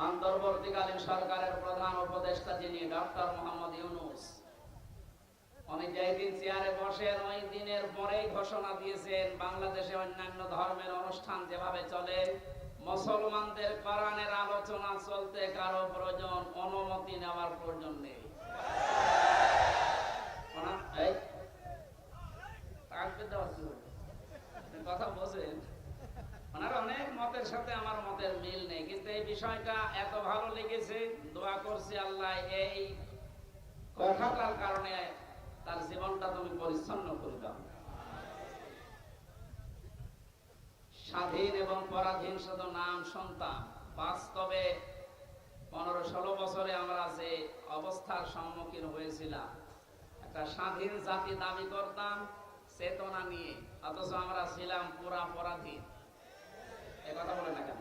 অন্তর্বর্তীকালীন সরকারের প্রধান উপদেষ্টা যিনি ডক্টর মোহাম্মদ ইউনূস, উনি যেই দিন চেয়ারে বসেন ওই দিনের পরেই ঘোষণা দিয়েছেন বাংলাদেশে অন্যান্য ধর্মের অনুষ্ঠান যেভাবে চলে, মুসলমানদের কোরআনের আলোচনা চলতে কারো প্রয়োজন অনুমতি নেওয়ার প্রয়োজন নেই। কথা বোঝেন? ওনার অনেক মতের সাথে আমার মতের মিল নেই, কিন্তু এই বিষয়টা এত ভালো লেগেছে, দোয়া করছি আল্লাহ এই কথাটার কারণে তার জীবনটা তুমি পরিচ্ছন্ন করে দাও। স্বাধীন এবং পরাধীন শুধু নাম শুনতাম, বাস্তবে 15-16 বছরে আমরা যে অবস্থার সম্মুখীন হয়েছিলাম, একটা স্বাধীন জাতি দাবি করতাম চেতনা নিয়ে, অথচ আমরা ছিলাম পুরা পরাধীন। এই কথা বলে না কেন?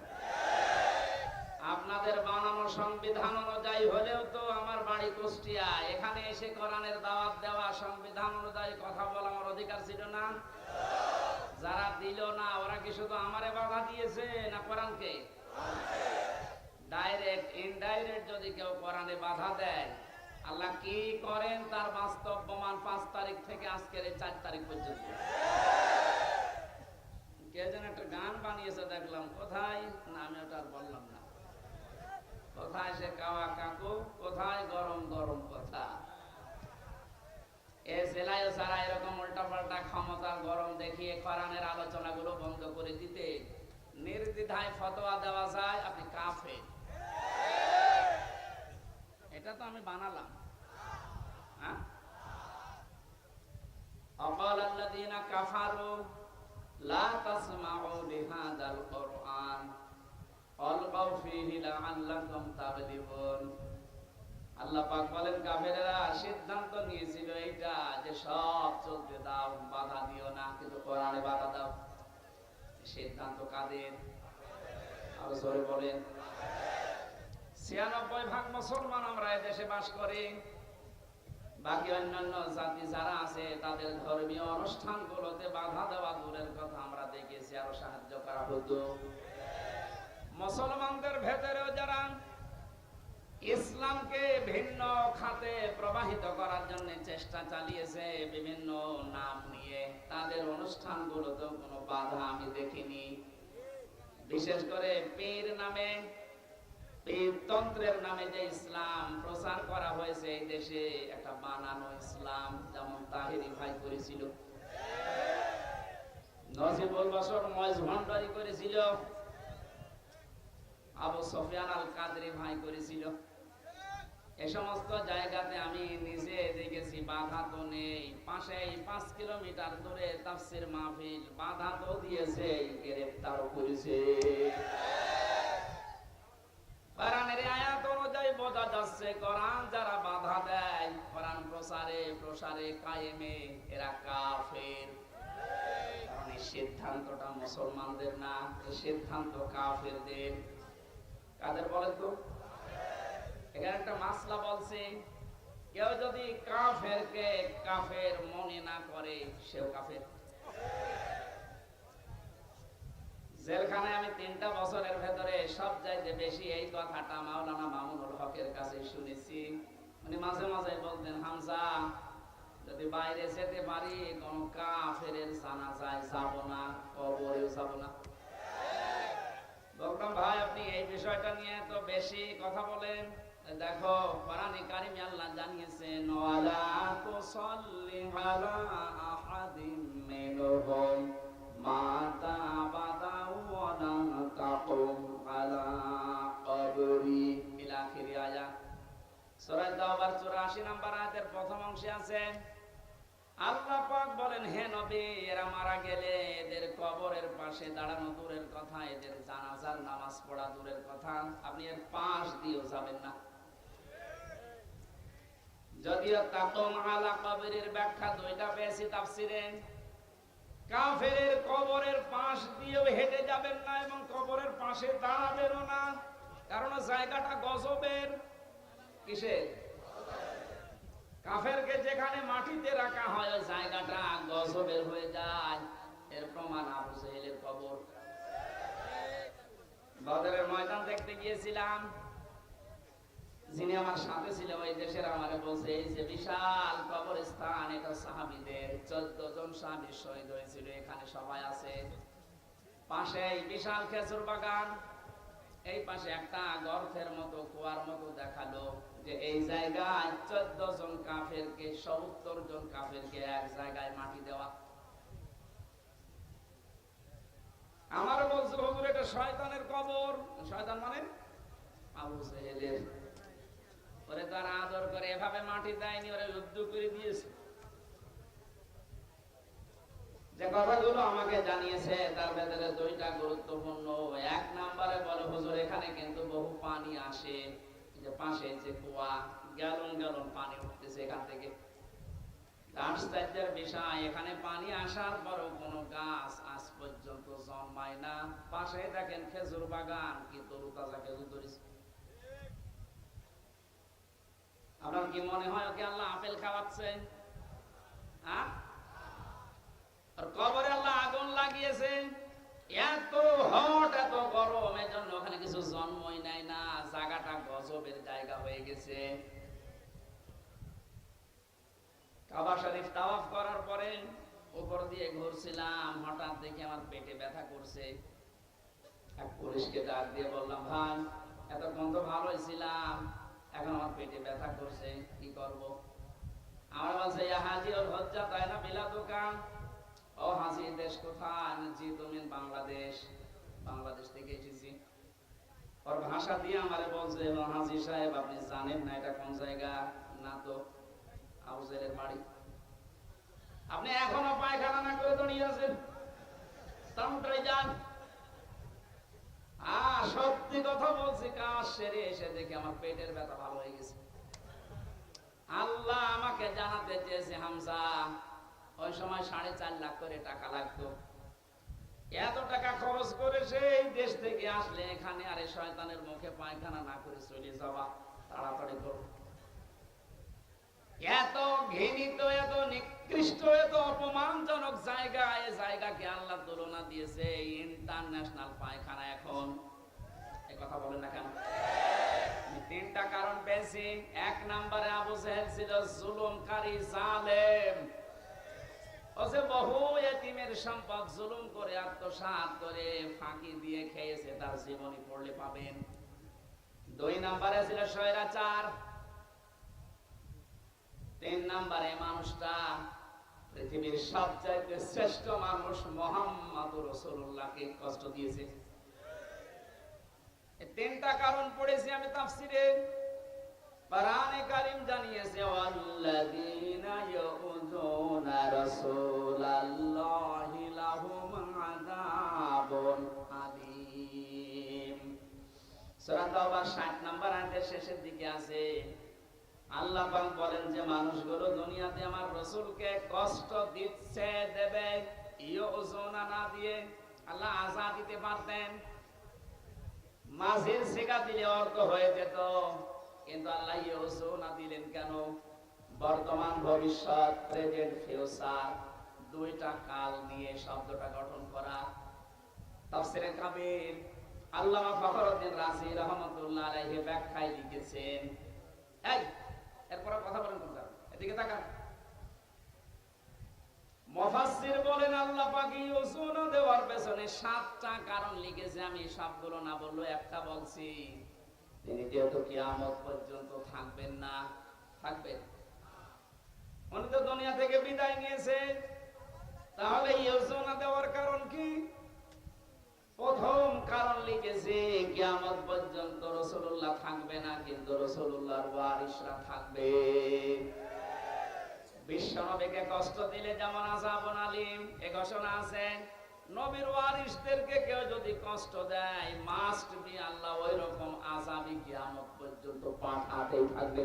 আপনাদের বানানো সংবিধান অনুযায়ী হলেও তো আমার বাড়ি কুষ্টিয়া, এখানে এসে কোরআনের দাওয়াত দেওয়া, সংবিধান অনুযায়ী কথা বলা আমার অধিকার ছিল না? যারা দিল না ওরা কি শুধু আমারে বাধা দিয়েছে না কোরআনকে? ডাইরেক্ট ইনডাইরেক্ট যদি কেউ কোরআনে বাধা দেয়, আল্লাহ কি করেন তার বাস্তব প্রমাণ 5 তারিখ থেকে আজকের এই 4 তারিখ পর্যন্ত। কে যেন একটা গান বানিয়েছে দেখলাম, কোথায় না আমি ওটা আর বললাম না, কোথায় সে কাওয়া কাকু, কোথায় গরম গরম কথা। এ জেলায় সারা এরকম উল্টা পাল্টা ক্ষমতার গরম দেখিয়ে কোরআনের আলোচনাগুলো বন্ধ করে দিতে নির্দ্বিধায় ফতোয়া দেওয়া যায় আপনি কাফের। এটা তো আমি বানালাম। হ্যাঁ, আকালাল্লাযীনা কাফারু লা তাসমাউ লিহাযাল কুরআন আলগাউ ফীহি লাআল্লাকুম তাগলিবুন। আল্লাহ পাক বলেন কাফেরেরা সিদ্ধান্ত নিয়েছিল এইটা যে সব চলতে দাও, বাধা দিও না, কিন্তু কোরআনে বাধা দাও। সিদ্ধান্ত কাদের? আরো জোরে বলেন। 96% মুসলমান আমরা এই দেশে বাস করি। বাকি অন্যান্য জাতি যারা আছে তাদের ধর্মীয় অনুষ্ঠানগুলোতে বাধা দেওয়া দূরের কথা, আমরা দেখেছি আরো সাহায্য করা হতো। মুসলমানদের ভেতরেও যারা ইসলামকে ভিন্ন খাতে প্রবাহিত করার জন্য চেষ্টা চালিয়েছে বিভিন্ন নাম নিয়ে, তাদের অনুষ্ঠানগুলোতেও কোনো বাধা আমি দেখিনি। বিশেষ করে পীর নামে, পীরতন্ত্রের নামে যে ইসলাম প্রচার করা হয়েছে এই দেশে, একটা বানানো ইসলাম, যেমন তাহেরি ভাই করেছিল, নজিবুল বশর ময়জ ভান্ডারি করেছিল, আবু সুফিয়ান আল কাদরি ভাই করেছিল। এই সমস্ত জায়গাতে আমি নিজে দেখেছি বাধা তো নেই, পাশেই 5 কিলোমিটার দূরে তাফসীর মাহফিল, বাধা তো দিয়েছে, গ্রেফতারও করেছে। কোরআনের আয়াত অনুযায়ী বোঝা যাচ্ছে কোরআন যারা বাধা দেয় কোরআন প্রসারে কায়েমে, এরা কাফের। কারণ এই সিদ্ধান্তটা মুসলমানদের না, এই সিদ্ধান্ত কাফেরদের। কাদের বলেন তো? এখানে একটা মাসলা বলছে, কেউ যদি কাফেরকে কাফের মনে না করে সেও কাফের। জেলখানায় আমি 3টা বছরের ভেতরে সবচাইতে বেশি এই কথাটা মাওলানা মামুনুল হকের কাছে শুনেছি। উনি মাঝে মাঝে বলতেন, হামজা যদি বাইরে যেতে পারি কোন কাফেরের জানাজায় যাব না, কবরেও যাব না। বলতাম ভাই আপনি এই বিষয়টা নিয়ে তো বেশি কথা বলেন, দেখো কোরআনে কারিমে আল্লাহ জানিয়েছেন ওয়ালা তুসাল্লি আলা আহাদিম মিনহুম মাতা আবাদা ওয়ালা তাকুম আলা কবরি ইলা আখিরি আয়াত। সূরা তাওবার 84 নম্বর আয়াতের প্রথম অংশে আছে আল্লাহ পাক বলেন, হে নবী এরা মারা গেলে এদের কবরের পাশে দাঁড়ানো দূরের কথা, এদের জানাজার নামাজ পড়া দূরের কথা, আপনি এর পাশ দিয়েও যাবেন না। যদিও তাকুম আলা কবরের ব্যাখ্যা 2টা পেয়েছি তাফসীরে। কাফেরের কবরের পাশ দিয়েও হেঁটে যাবেন না এবং কবরের পাশে দাঁড়াবেনও না, কারণ জায়গাটা গজবের। কিসের? কাফেরকে যেখানে মাটিতে রাখা হয় ওই জায়গাটা গজবের হয়ে যায়। এর প্রমাণ আবু জেহেলের কবর। বদরের ময়দান দেখতে গিয়েছিলাম, যিনি আমার সাথে ছিল ওই দেশের আমারে বলছে এই যে বিশাল কবরস্থান এটা সাহাবীদের 14 জন সাহাবী শহীদ হয়েছিল এখানে সবাই আছে। পাশে বিশাল খেজুর বাগান, এই পাশে একটা গর্তের মতো কুয়ার মতো দেখালো যে এই জায়গায় 14 জন কাফেরকে 70 জন কাফেরকে এক জায়গায় মাটি দেওয়া। আমার বলছে হুজুর এটা শয়তানের কবর। শয়তান মানে আবু জেহেলের। ওরে তার আদর করে এভাবে মাটি দেয়নি, ওরে যুদ্ধ করে দিয়েছে। যে কথাগুলো আমাকে জানিয়েছে তার ভেতরে দুইটা গুরুত্বপূর্ণ। এক নম্বরে বলে হুজুর এখানে কিন্তু বহু পানি আসে, যে পাশে যে কুয়া গ্যালন গ্যালন পানি উঠতেছে এখান থেকে। আশ্চর্যের বিষয় এখানে পানি আসার পরও কোনো গাছ আজ পর্যন্ত জন্মায় না। পাশে দেখেন খেজুর বাগান, কি তরুতাজা খেজুর ধরেছে। আপনার কি মনে হয় ওকে আল্লাহ আপেল খাওয়াচ্ছে? আর কবরে আল্লাহ আগুন লাগিয়েছে, এত হট এত গরম, এর জন্য ওখানে কিছু জন্মই নেয় না। জায়গাটা গজবের জায়গা হয়ে গেছে। কাবা শরীফ তাওয়াফ করার পরে উপর দিয়ে ঘুরছিলাম, হঠাৎ দেখে আমার পেটে ব্যথা করছে। এক পুলিশকে ডাক দিয়ে বললাম, ভাই এতক্ষণ তো ভালোই ছিলাম, এখন আমার পেটে ব্যথা করছে, কি করব? আমার বলছে ইয়া হাজি ওর হজ্জা তাই না বিলা দোকান। ও হাজি দেশ কোথায়? জি তুমি বাংলাদেশ। বাংলাদেশ থেকে এসেছি। ওর ভাষা দিয়ে আমারে বলছে হাজি সাহেব আপনি জানেন না এটা কোন জায়গা? না তো। আবু জেহেলের বাড়ি। আপনি এখনো পায়খানা না করে দাঁড়িয়ে আছেন, তাড়াতাড়ি যান। সত্যি কথা বলছি, কাজ সেরে এসে দেখে আমার পেটের ব্যথা ভালো হয়ে গেছে। আল্লাহ আমাকে জানাতে চেয়েছে হামজা ওই সময় 4.5 লাখ করে টাকা লাগতো। এত টাকা খরচ করে সেই দেশ থেকে আসলে এখানে আরে শয়তানের মুখে পায়খানা না করে চলে যাওয়া, তাড়াতাড়ি করো। এত ঘৃণিত, এত নিকৃষ্ট, এত অপমানজনক জায়গা, এই জায়গাকে আল্লাহ তুলনা দিয়েছে ইন্টারন্যাশনাল পায়খানা। এখন এই কথা বলেন না কেন? তিনটা কারণ পেয়েছি। এক নম্বরে আবু জেহেল ছিল জুলুমকারী, জালেম। ও যে বহু এতিমের সম্পদ জুলুম করে আত্মসাৎ করে ফাঁকি দিয়ে খেয়েছে, তার জীবনী পড়লে পাবেন। 2 নম্বরে ছিল স্বৈরাচার। 3 নম্বরে মানুষটা পৃথিবীর সবচাইতে শ্রেষ্ঠ মানুষ মুহাম্মদুর রাসূলুল্লাহকে কষ্ট দিয়েছে। এই 3টা কারণ পড়েছি আমি তাফসিরে। কোরআনে কারীম জানিয়েছে ওয়াল্লাযীনা ইয়াউযুনা রাসূলাল্লাহি লাহুম আযাবুন আলীম। সূরা তাওবার 60 নম্বর আয়াতের শেষের দিকে আছে, আল্লাহ পাক বলেন যে মানুষগুলো দুনিয়াতে আমার রাসূলকে কষ্ট দিচ্ছে, দেবে। ইয়াউযুনা না দিয়ে আল্লাহ আযাব দিতে পারতেন, মাঝের সিগা দিলে অর্থ হয়ে যেত, কিন্তু আল্লাহ ইয়াউযুনা দিলেন কেন? বর্তমান ভবিষ্যৎ, প্রেজেন্ট ফিউচার, দুইটা কাল নিয়ে শব্দটা গঠন করা। তাফসীরে কাবীর আল্লামা ফখরুদ্দীন রাজি রাহমাতুল্লাহ আলাইহি ব্যাখ্যায় লিখেছেন, এই এরপর কথা বলেন কোন কারণ? এদিকে তাকান। মুফাসসির বলেন আল্লাহ পাক ইয়াউযুনা দেওয়ার পেছনে 7টা কারণ লিখেছে। আমি সবগুলো না বললেও একটা বলছি। তিনি যেহেতু কিয়ামত পর্যন্ত থাকবেন না, থাকবেন, উনি তো দুনিয়া থেকে বিদায় নিয়েছে, তাহলে ইয়াউযুনা দেওয়ার কারণ কি? প্রথম কারণ লিখেছে কিয়ামত পর্যন্ত রাসূলুল্লাহ থাকবে না, কিন্তু রাসূলুল্লাহর ওয়ারিসরা থাকবে। বিশ্বনবীকে কষ্ট দিলে যেমন আযাবুন আলীম এ ঘোষণা আছে, নবীর ওয়ারিসদেরকে কেউ যদি কষ্ট দেয় মাস্ট বি আল্লাহ ওই রকম আযাবই কিয়ামত পর্যন্ত পাঠাতেই থাকবে।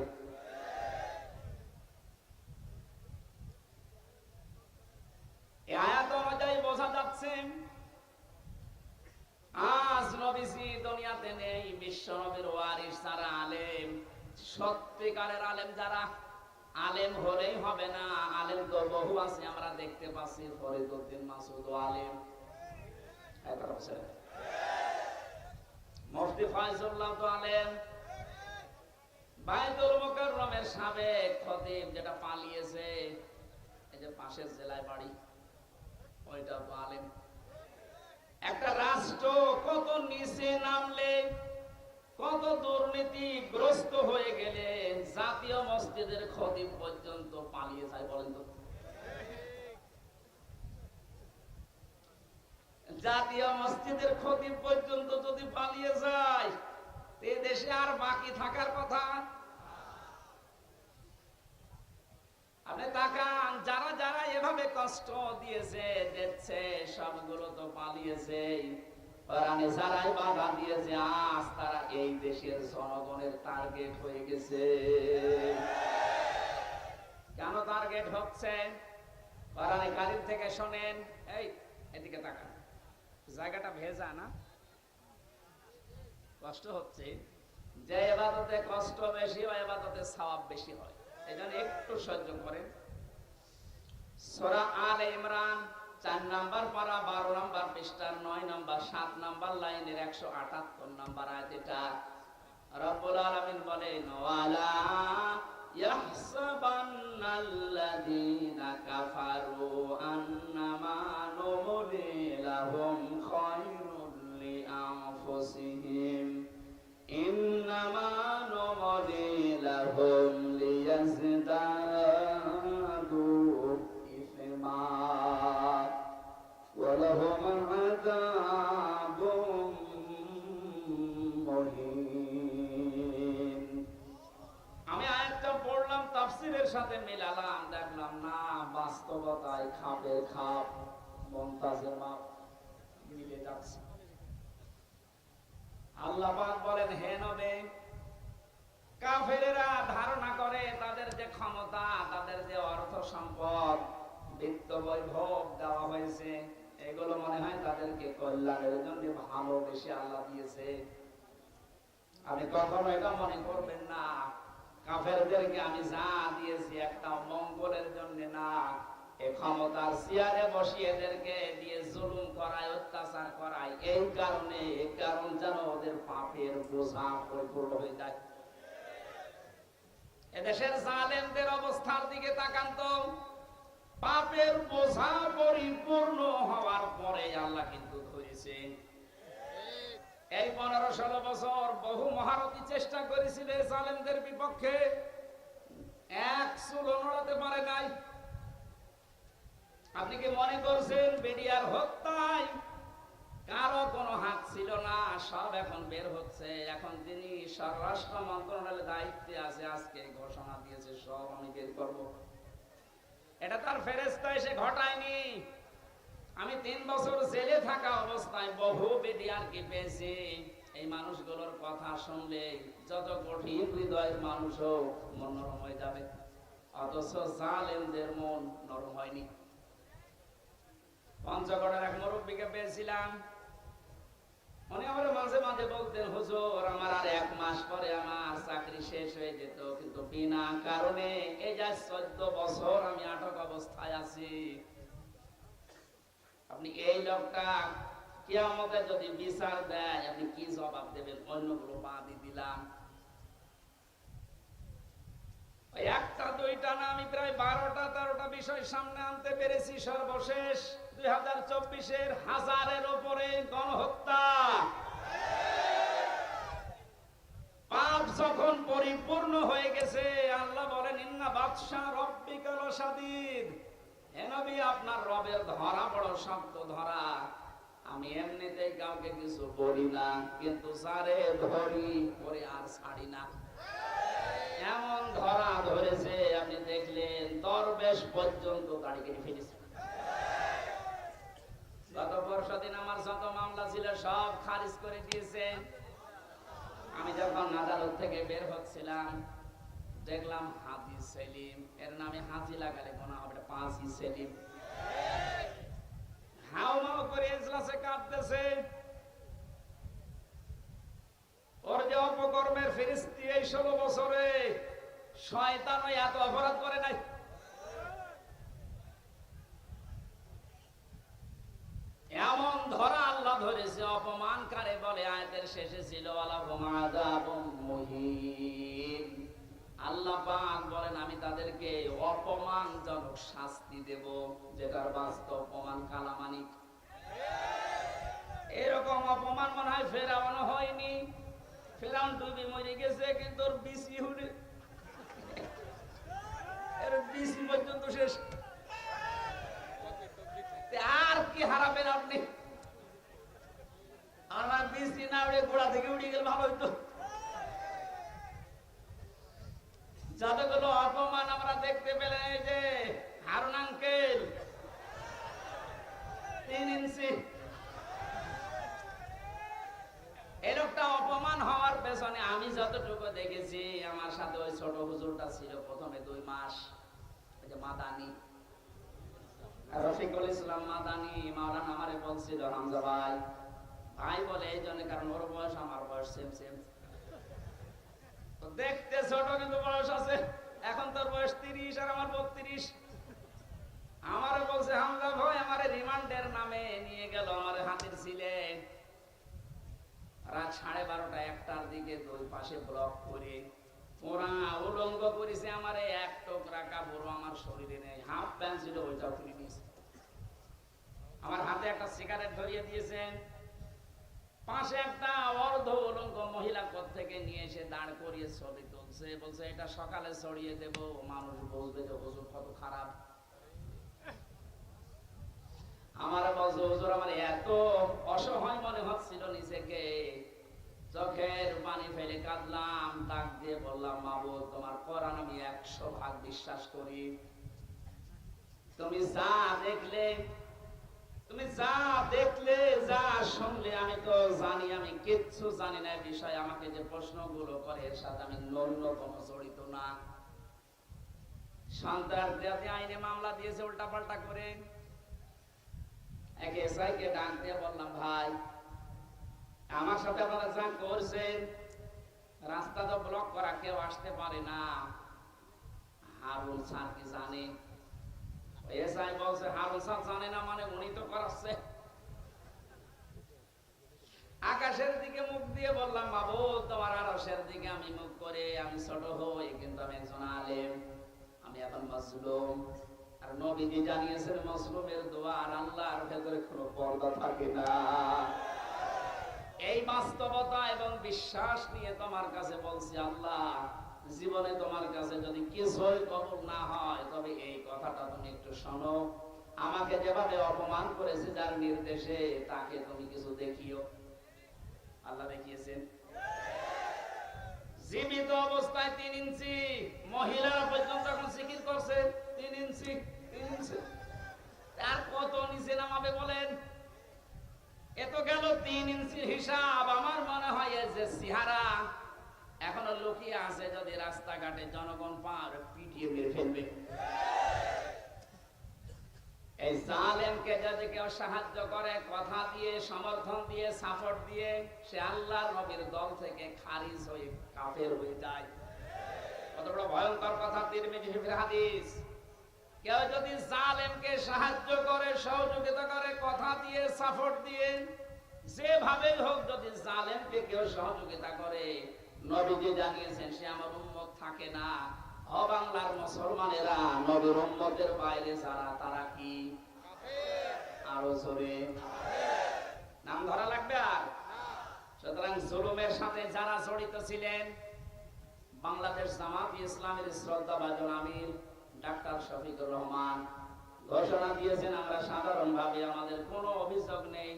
এই আয়াত অনুযায়ী বোঝা যাচ্ছে আজ নবীজি দুনিয়াতে নেই, বিশ্ব নবীর ওয়ারিস যারা আলেম, সত্যিকারের আলেম যারা, আলেম হলেই হবে না, আলেম তো বহু আছে, আমরা দেখতে পাচ্ছি ফরিদউদ্দিন মাসুদ আলেম, মুফতি ফয়জুল্লাহ তো আলেম, বাইতুল মুকাররমের সাবেক খতিব যেটা পালিয়েছে, এই যে পাশের জেলায় বাড়ি, ওইটা আলেম। একটা রাষ্ট্র কত নিচে নামলে, কত দুর্নীতিগ্রস্ত হয়ে গেলে জাতীয় মসজিদের খতিব পর্যন্ত পালিয়ে যায় বলেন তো? জাতীয় মসজিদের খতিব পর্যন্ত যদি পালিয়ে যায়, এ দেশে আর বাকি থাকার কথা? আপনি তাকান, যারা যারা এভাবে কষ্ট দিয়েছে দিচ্ছে, সবগুলো তো পালিয়েছে। কোরআনে যারাই বাধা দিয়েছে, আজ তারা এই দেশের জনগণের টার্গেট হয়ে গেছে। কেন টার্গেট হচ্ছে? কোরআনে কারীম থেকে শোনেন। এই এদিকে তাকান, জায়গাটা ভেজা না? কষ্ট হচ্ছে। যে ইবাদতে কষ্ট বেশি হয়, ইবাদতে সওয়াব বেশি হয়। এজন্য একটু সহ্য করেন। সূরা আলে ইমরান 4 নাম্বার পারা 12 নাম্বার পৃষ্ঠার 9 নাম্বার 7 নাম্বার লাইনের 178 নাম্বার আয়াত। এটা রব্বুল আলামিন বলেন, ওয়ালা ইয়াহসাবান্নাল্লাযীনা কাফারু আন্নামা নুমলি লাহুম খায়রুল লিআনফুসিহিম ইন্নামা নুমলি লাহুম লিয়াজদাদু ইসমা ওয়া লাহুম আযাবুম মুহিন। আমি আয়াতটা পড়লাম, তাফসীরের সাথে মিলালাম, দেখলাম না বাস্তবতায় খাপের খাপ, মুনতাজের মাপ মিলে যাচ্ছে। আল্লাহ পাক বলেন, হে নবী, কাফেরেরা ধারণা করে তাদের যে ক্ষমতা, তাদের যে অর্থ সম্পদ, বিত্ত বৈভব দেওয়া হয়েছে, এগুলো মনে হয় তাদেরকে কল্যাণের জন্য ভালোবেসে আল্লাহ দিয়েছে। আপনি কখনো এটা মনে করবেন না কাফেরদেরকে আমি যা দিয়েছি একটা মঙ্গলের জন্য না। এই ক্ষমতার চেয়ারে বসিয়ে এদেরকে দিয়ে জুলুম করায়, অত্যাচার করায়, এই কারণে, এই কারণ যেন ওদের পাপের বোঝা পরিপূর্ণ হয়ে যায়। এদেশের জালেমদের অবস্থার দিকে তাকান তো, পাপের বোঝা পরিপূর্ণ হওয়ার পরে আল্লাহ কিন্তু ধরেছে। এই 15-16 বছর বহু মহারথী চেষ্টা করেছিল জালেমদের বিপক্ষে, এক চুল নড়াতে পারে নাই। আপনি কি মনে করছেন বিডিআর হত্যায় কারো কোনো হাত ছিল না? সব এখন বের হচ্ছে। এখন তিনি স্বরাষ্ট্র মন্ত্রণালয়ের দায়িত্বে আছে, আজকে ঘোষণা দিয়েছে সব আমি বের করব। এটা তার ফেরেশতা এসে ঘটায়নি। আমি 3 বছর জেলে থাকা অবস্থায় বহু বিডিআরকে পেয়েছি। এই মানুষগুলোর কথা শুনলে যত কঠিন হৃদয়ের মানুষও মন নরম হয়ে যাবে, অথচ জালেমদের মন নরম হয়নি। পঞ্চগড়ের এক মুরব্বীকে পেয়েছিলাম, উনি আমার মাঝে মাঝে বলতেন, হুজুর আমার আর 1 মাস পরে আমার চাকরি শেষ হয়ে যেত, কিন্তু বিনা কারণে এই যে 14 বছর আমি আটক অবস্থায় আছি। আপনি এই লোকটা কিয়ামতে যদি বিচার দেয়, আপনি কি জবাব দেবেন? অন্যগুলো বাদই দিলাম, একটা দুইটা না, আমি প্রায় 12টা-13টা বিষয় সামনে আনতে পেরেছি। সর্বশেষ 2024-এর 1000-এর উপরে গণহত্যা। পাপ যখন পরিপূর্ণ হয়ে গেছে, আল্লাহ বলেন, ইন্না বাতশা রাব্বিকা লাশাদীদ। হে নবী, আপনার রবের ধরা বড় শক্ত ধরা। আমি এমনিতেই কাউকে কিছু বলি না, কিন্তু যারে ধরি পরে আর ছাড়ি না। এমন ধরা ধরেছে, আপনি দেখলেন দরবেশ পর্যন্ত দাড়ি কেটে ফেলেছে। গত বর্ষদিন আমার যত মামলা ছিল সব খারিজ করে দিয়েছে। আমি যখন আদালত থেকে বের হচ্ছিলাম, দেখলাম হাজি সেলিম, এর নামে হাজি লাগালে মনে হবে 5ই সেলিম, হাও মাও করে এজলাসে কাঁদতেছে। ওর যে অপকর্মের ফেরেশতা, এই 16 বছরে শয়তান এত অপরাধ করে নাই। এমন ধরা আল্লাহ ধরেছে, অপমান কারে বলে আয়াতের শেষে ছিল, ওয়ালাহুম আযাবুম মুহিন। তাদেরকে অপমানজনক শাস্তি দেব, যেটার বাস্তব প্রমাণ কালামানিক। এরকম অপমান মনে হয় ফেরাউনও হয়নি। ফেরাউন ডুবে মরে গেছে, কিন্তু ওর বিসি হুডে এর বিসি পর্যন্ত শেষ। আর কি হারাবেন আপনি? আমার বিসি না উড়ে গোড়া থেকে উড়ে গেলে ভালো হইতো। যতগুলো অপমান আমরা দেখতে পেলাম, এই যে হারুন আঙ্কেল 3 ইঞ্চি, এই লোকটা অপমান হওয়ার পেছনে আমি যতটুকু দেখেছি, আমার সাথে ওই ছোট হুজুরটা ছিল প্রথমে 2 মাস, ওই যে মাদানি রফিকুল ইসলাম মাদানি মাওলানা আমারে বলছিল, হামজা ভাই ভাই বলে এই জন্য, কারণ ওর বয়স আমার বয়স সেম সেম, তো দেখতে ছোট কিন্তু বয়স আছে। এখন তোর বয়স 30 আর আমার 32। আমারে বলছে, হামজা ভাই আমারে রিমান্ডের নামে নিয়ে গেল, আমারে হাতির ছিলে রাত 12:30 1টার দিকে 2 পাশে ব্লক করে ওরা উলঙ্গ করেছে। আমারে এক টুকরা কাপড় আমার শরীরে নেই, হাফ প্যান্ট ছিল ওইটাও তুলে নিয়েছে। আমার হাতে একটা সিগারেট ধরিয়ে দিয়েছেন, পাশে একটা অর্ধ উলঙ্গ মহিলা কোথা থেকে নিয়ে এসে দাঁড় করিয়ে ছবি তুলছে, বলছে এটা সকালে ছড়িয়ে দেব, মানুষ বলবে যে হুজুর কত খারাপ। আমার বলছে হুজুর আমার এত অসহায় মনে হচ্ছিল নিজেকে, চোখের পানি ফেলে কাঁদলাম, ডাক দিয়ে বললাম, মাবুদ তোমার কোরআন আমি 100% বিশ্বাস করি, তুমি যা দেখলে, তুমি যা দেখলে, যা শুনলে, আমি তো জানি আমি কিচ্ছু জানি না বিষয়, আমাকে যে প্রশ্নগুলো করে এর সাথে আমি ন্যূনতম জড়িত না। সন্ত্রাসবাদী আইনে মামলা দিয়েছে উল্টাপাল্টা করে। এক এসআইকে ডাক দিয়ে বললাম, ভাই আমার সাথে আপনারা যা করছেন, রাস্তা তো ব্লক করা, কেউ আসতে পারে না, হারুন স্যার কি জানে? এসআই বলছে হারুন স্যার জানে না মানে উনি তো করাচ্ছে। আকাশের দিকে মুখ দিয়ে বললাম, বাবু তোমার আরশের দিকে আমি মুখ করে আমি ছোট হই, কিন্তু আমি একজন আলেম, আমি এখন মাজলুম। আর নবীজি জানিয়েছেন মাজলুমের দোয়া আর আল্লাহর ভেতরে কোনো পর্দা থাকে না। এই বাস্তবতা এবং বিশ্বাস নিয়ে তোমার কাছে বলছি, আল্লাহ জীবনে তোমার কাছে যদি কিছুই কবুল না হয়, তবে এই কথাটা তুমি একটু শোনো, আমাকে যেভাবে অপমান করেছে যার নির্দেশে, তাকে তুমি কিছু দেখিও। আল্লাহ দেখিয়েছেন জীবিত অবস্থায় 3 ইঞ্চি, মহিলারা পর্যন্ত এখন জিকির করছে 3 ইঞ্চি 3 ইঞ্চি। আর কত নিচে নামাবে বলেন? এত গেল 3 ইঞ্চির হিসাব। আমার মনে হয় যে চেহারা এখনো লুকিয়ে আছে, যদি রাস্তাঘাটে জনগণ পার পিটিয়ে মেরে ফেলবে। এই জালেমকে যদি কেউ সাহায্য করে, কথা দিয়ে, সমর্থন দিয়ে, সাপোর্ট দিয়ে, সে আল্লাহর নবীর দল থেকে খারিজ হয়ে কাফের হয়ে যায়। কত বড় ভয়ঙ্কর কথা, তিরমিজি শরীফের হাদিস। কেউ যদি জালেমকে সাহায্য করে, সহযোগিতা করে, কথা দিয়ে, সাপোর্ট দিয়ে, যেভাবে হোক, যদি জালেমকে কেউ সহযোগিতা করে, নবীজি জানিয়েছেন সে আমার উম্মত থাকে না। ও বাংলার মুসলমানেরা, নবীর উম্মতের বাইরে যারা, তারা কি আরো জোরে নাম ধরা লাগবে? আর সুতরাং জুলুমের সাথে যারা জড়িত ছিলেন, বাংলাদেশ জামাত ইসলামের শ্রদ্ধাভাজন আমির ডাক্তার শফিকুর রহমান ঘোষণা দিয়েছেন, আমরা সাধারণভাবে আমাদের কোনো অভিযোগ নেই,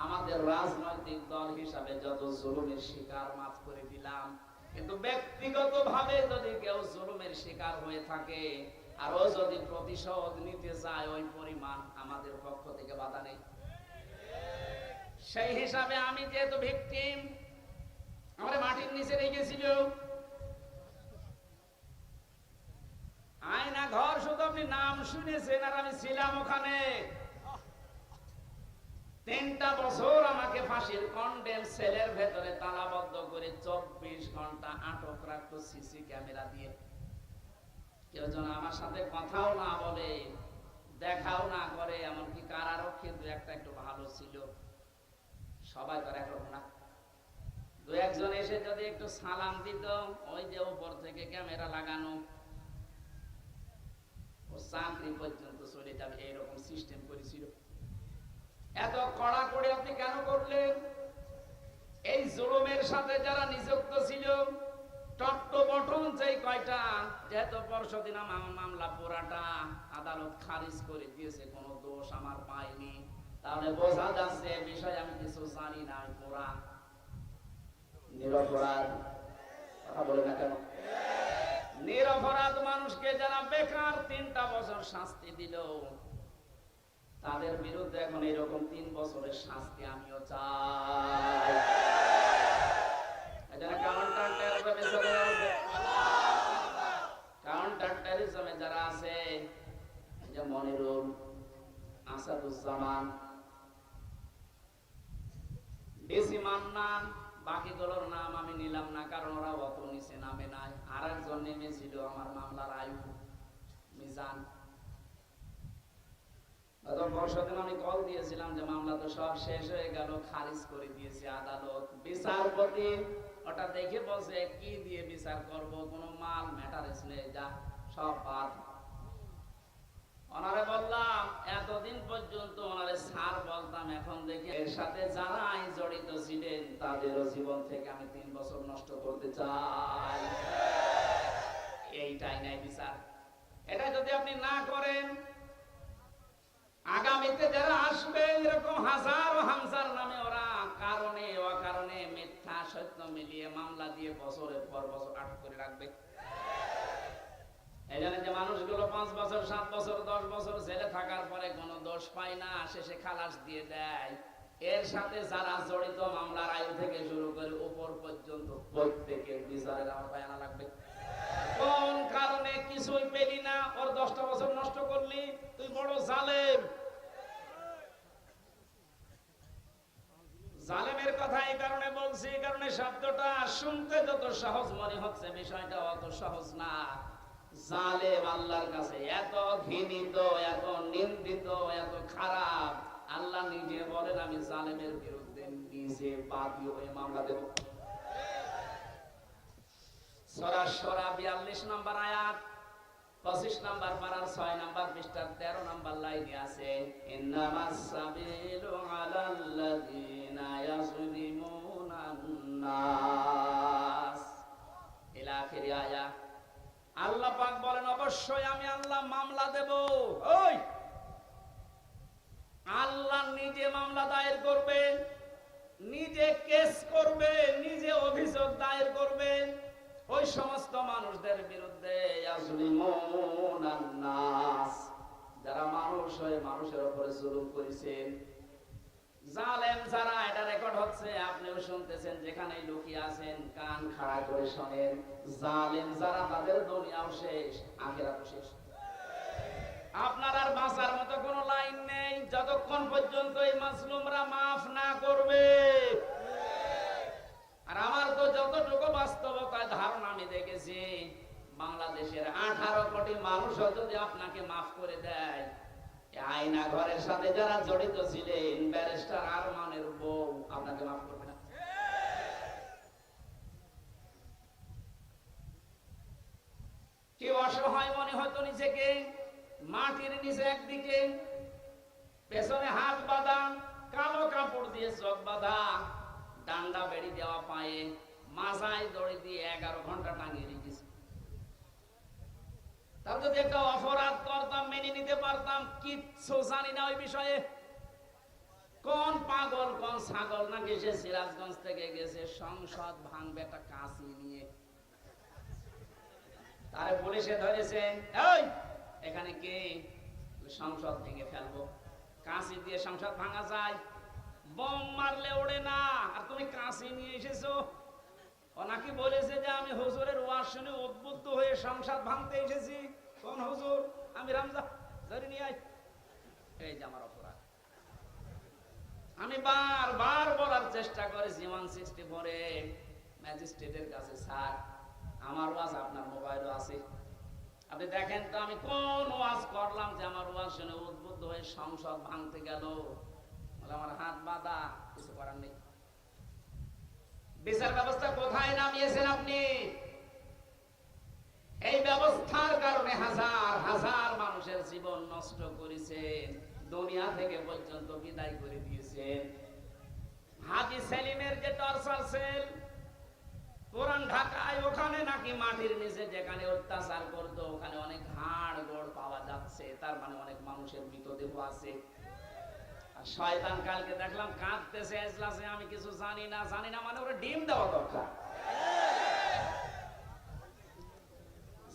আমাদের রাজনৈতিক দল হিসাবে যত জুলুমের শিকার মাফ করে দিলাম, কিন্তু ব্যক্তিগতভাবে যদি কেউ জুলুমের শিকার হয়ে থাকে আর ও যদি প্রতিশোধ নিতে চায়, ওই পরিমাণ আমাদের পক্ষ থেকে বাধা নেই। সেই হিসাবে আমি যেহেতু ভিকটিম, আমার মাটির নিচে রেখেছিল আয়না ঘর, শুধু আপনি নাম শুনেছেন, আর আমি ছিলাম ওখানে 3টা বছর আমাকে ফাঁসির কন্ডেম সেলের ভেতরে তালাবদ্ধ করে 24 ঘন্টা আটক রাখতো সিসি ক্যামেরা দিয়ে। কেউ যেন আমার সাথে কথাও না বলে, দেখাও না করে। এমনকি কারারক্ষী 2-1টা একটু ভালো ছিল, সবাই তো একরকম না। 2-1 জন এসে যদি একটু সালাম দিত, ওই যে উপর থেকে ক্যামেরা লাগানো, ও চাকরি পর্যন্ত চলে যাবে এইরকম সিস্টেম করেছিল। এত কড়াকড়ি আপনি কেন করলেন? এই জুলুমের সাথে যারা নিযুক্ত ছিল, টট্ট বটন যে কয়টা, যেহেতু পরশুদিন আমার মামলা পুরাটা আদালত খারিজ করে দিয়েছে, কোনো দোষ আমার পাইনি, তাহলে বোঝা যাচ্ছে বিষয় আমি কিছু জানি না, আমি পুরা নিরপরাধ। কথা বলে না কেন? নিরপরাধ মানুষকে যারা বেকার 3টা বছর শাস্তি দিল, তাদের বিরুদ্ধে এখন এরকম 3 বছরের শাস্তি আমিও চাই। কাউন্টার টেররিজমে যারা আছে, যে মনিরুল, আসাদুজ্জামান, ডিসি মান্নান, বাকিগুলোর নাম আমি নিলাম না, কারণ ওরা অত নিচে নামে নাই। আর একজন নেমেছিল আমার মামলার আয়ু মিজান। পরশুদিন আমি কল দিয়েছিলাম যে মামলা তো সব শেষ হয়ে গেল, খারিজ করে দিয়েছে আদালত। বিচারপতি ওটা দেখে বলছে কি দিয়ে বিচার করব, কোনো মাল ম্যাটারেস নেই, যা সব বাদ। ওনারে বললাম এতদিন পর্যন্ত ওনারে স্যার বলতাম, এখন দেখে এর সাথে যারাই জড়িত ছিলেন তাদেরও জীবন থেকে আমি 3 বছর নষ্ট করতে চাই। এইটাই নাই বিচার। এটা যদি আপনি না করেন, আগামীতে যারা আসবে এরকম হাজার হামজার নামে ওরা কারণে অকারণে মিথ্যা সত্য মিলিয়ে মামলা দিয়ে বছরের পর বছর আটক করে রাখবে। এই জন্য যে মানুষগুলো 5 বছর 7 বছর 10 বছর জেলে থাকার পরে কোনো দোষ পায় না, শেষে খালাস দিয়ে দেয়, এর সাথে যারা জড়িত মামলার আয়ু থেকে শুরু করে উপর পর্যন্ত প্রত্যেকের বিচারের আওতায় আনা লাগবে। কোন কারণে কিছুই পেলি না, ওর 10টা বছর নষ্ট করলি, তুই বড় জালেম। জালেমের কথা এই কারণে বলছি, এই কারণে শব্দটা শুনতে যত সহজ মনে হচ্ছে, বিষয়টা অত সহজ না। জালেম আল্লাহর কাছে এত ঘৃণিত, এত নিন্দিত, এত খারাপ, আল্লাহ নিজে বলেন আমি জালেমের বিরুদ্ধে নিজে বাদী হয়ে মামলা দেব। সূরা শুরা 42 নম্বর আয়াত, 25 নম্বর পারার 6 নম্বর পৃষ্ঠার 13 নম্বর লাইনে আছে, ইন্নামাস সাবিলু আলাল্লাযিনা ইয়াজলিমুনান নাস, ইলা আখির আয়াত। আল্লাহ পাক বলেন অবশ্যই আমি আল্লাহ মামলা দেব। ওই আল্লাহ নিজে মামলা দায়ের করবে, নিজে কেস করবে, নিজে অভিযোগ দায়ের করবে ওই সমস্ত মানুষদের বিরুদ্ধে ইয়াজলিমুনান নাস, যারা মানুষ হয়ে মানুষের উপরে জুলুম করেছেন। জালেম যারা, এটা রেকর্ড হচ্ছে, আপনিও শুনতেছেন, যেখানেই লুকিয়ে আছেন কান খাড়া করে শোনেন। জালেম যারা, তাদের দুনিয়াও শেষ, আখিরাতও শেষ। আপনার আর বাঁচার মতো কোনো লাইন নেই যতক্ষণ পর্যন্ত এই মাজলুমরা মাফ না করবে। আর আমার তো যতটুকু বাস্তবতায় ধারণা আমি দেখেছি, বাংলাদেশের 18 কোটি মানুষও যদি আপনাকে মাফ করে দেয়, আয়না ঘরের সাথে যারা জড়িত ছিলেন, ব্যারিস্টার আরমানের বউ আপনাকে মাফ করবে না। কি অসহায় মনে হতো নিজেকে, মাটির নিচে একদিকে, পেছনে হাত বাঁধা, কালো কাপড় দিয়ে চোখ বাঁধা, ডান্ডা বেড়ি দেওয়া পায়ে, মাথায় দড়ি দিয়ে 11 ঘন্টা টাঙিয়ে রেখেছে। তাও যদি একটা অপরাধ করতাম মেনে নিতে পারতাম, কিচ্ছু জানি না ওই বিষয়ে। কোন পাগল কোন ছাগল নাকি সে সিরাজগঞ্জ থেকে গেছে সংসদ ভাঙবে একটা কাঁচি নিয়ে, তারে পুলিশে ধরেছে, এই এখানে কে সংসদ ভেঙে ফেলবো, কাঁচি দিয়ে সংসদ ভাঙা যায়? বোম মারলে ওড়ে না, আর তুমি কাঁচি নিয়ে এসেছো। ও নাকি বলেছে যে আমি হুজুরের ওয়াজ শুনে উদ্বুদ্ধ হয়ে সংসদ ভাঙতে এসেছি। কোন হুজুর? আমি রামজা, ধরে নিয়ে আই। এই যে আমার অপরাধ। আমি বারবার বলার চেষ্টা করেছি 164-এ ম্যাজিস্ট্রেটের কাছে, স্যার আমার ওয়াজ আপনার মোবাইলও আছে, আপনি দেখেন তো আমি কোন ওয়াজ করলাম যে আমার ওয়াজ শুনে উদ্বুদ্ধ হয়ে সংসদ ভাঙতে গেল। আমার হাত বাঁধা, কিছু করার নেই। বিচার ব্যবস্থা কোথায় নামিয়েছেন আপনি? এই ব্যবস্থার কারণে হাজার হাজার মানুষ জীবন নষ্ট করেছেন, দুনিয়া থেকে পর্যন্ত বিদায় করে দিয়েছেন। হাজী সেলিমের যে টর্চার সেল পুরান ঢাকায়, ওখানে নাকি মাটির নিচে যেখানে অত্যাচার করতো ওখানে অনেক হাড় গোড় পাওয়া যাচ্ছে, তার মানে অনেক মানুষের মৃতদেহ আছে। আর শয়তান কালকে দেখলাম কাঁদতেছে এজলাসে, আমি কিছু জানি না। জানি না মানে ওরা ডিম দেওয়া দরকার।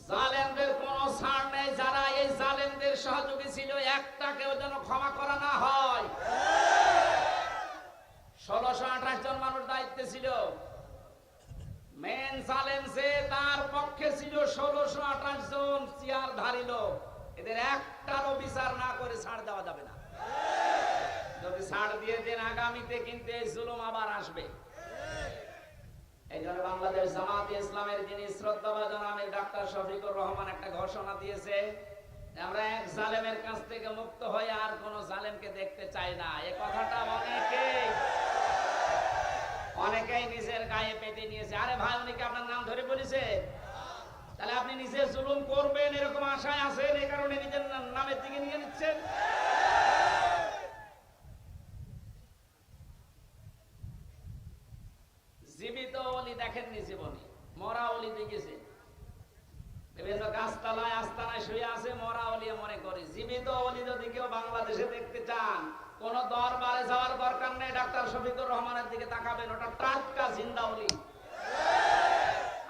জালেমদের কোনো ছাড় নেই, যারা এই জালেমদের সহযোগী ছিল একটাকেও যেন ক্ষমা করা না হয়। 1628 জন মানুষ দায়িত্বে ছিল। মেন জালেম যে, তার পক্ষে ছিল 1628 জন চেয়ারধারী লোক। এদের একটারও বিচার না করে ছাড় দেওয়া যাবে না। যদি ছাড় দিয়ে দেন আগামীতে কিন্তু এই জুলুম আবার আসবে। এই জন্য বাংলাদেশ জামাতে ইসলামের যিনি শ্রদ্ধাভাজন আমির ডাক্তার শফিকুর রহমান একটা ঘোষণা দিয়েছে, আমরা এক জালেমের কাছ থেকে মুক্ত হয়ে আর কোন জালেমকে দেখতে চাই না। এই কথাটা অনেকেই নিজের গায়ে পেতে নিয়েছে। আরে ভাই, উনি কি আপনার নাম ধরে বলেছে? তাহলে আপনি নিজে জুলুম করবেন এরকম আশায় আছেন, এই কারণে নিজের নামের দিকে নিয়ে নিচ্ছেন। জীবিত ওলি দেখেননি জীবনে, মরা ওলি দেখেছে। বিভিন্ন গাছতলায় আস্তানায় শুয়ে আছে, মরা ওলি মনে করে। জীবিত ওলি যদি কেউ বাংলাদেশে দেখতে চান, কোন দরবারে যাওয়ার দরকার নেই, ডাক্তার শফিকুর রহমানের দিকে তাকাবেন, ওটা টাটকা জিন্দা ওলি।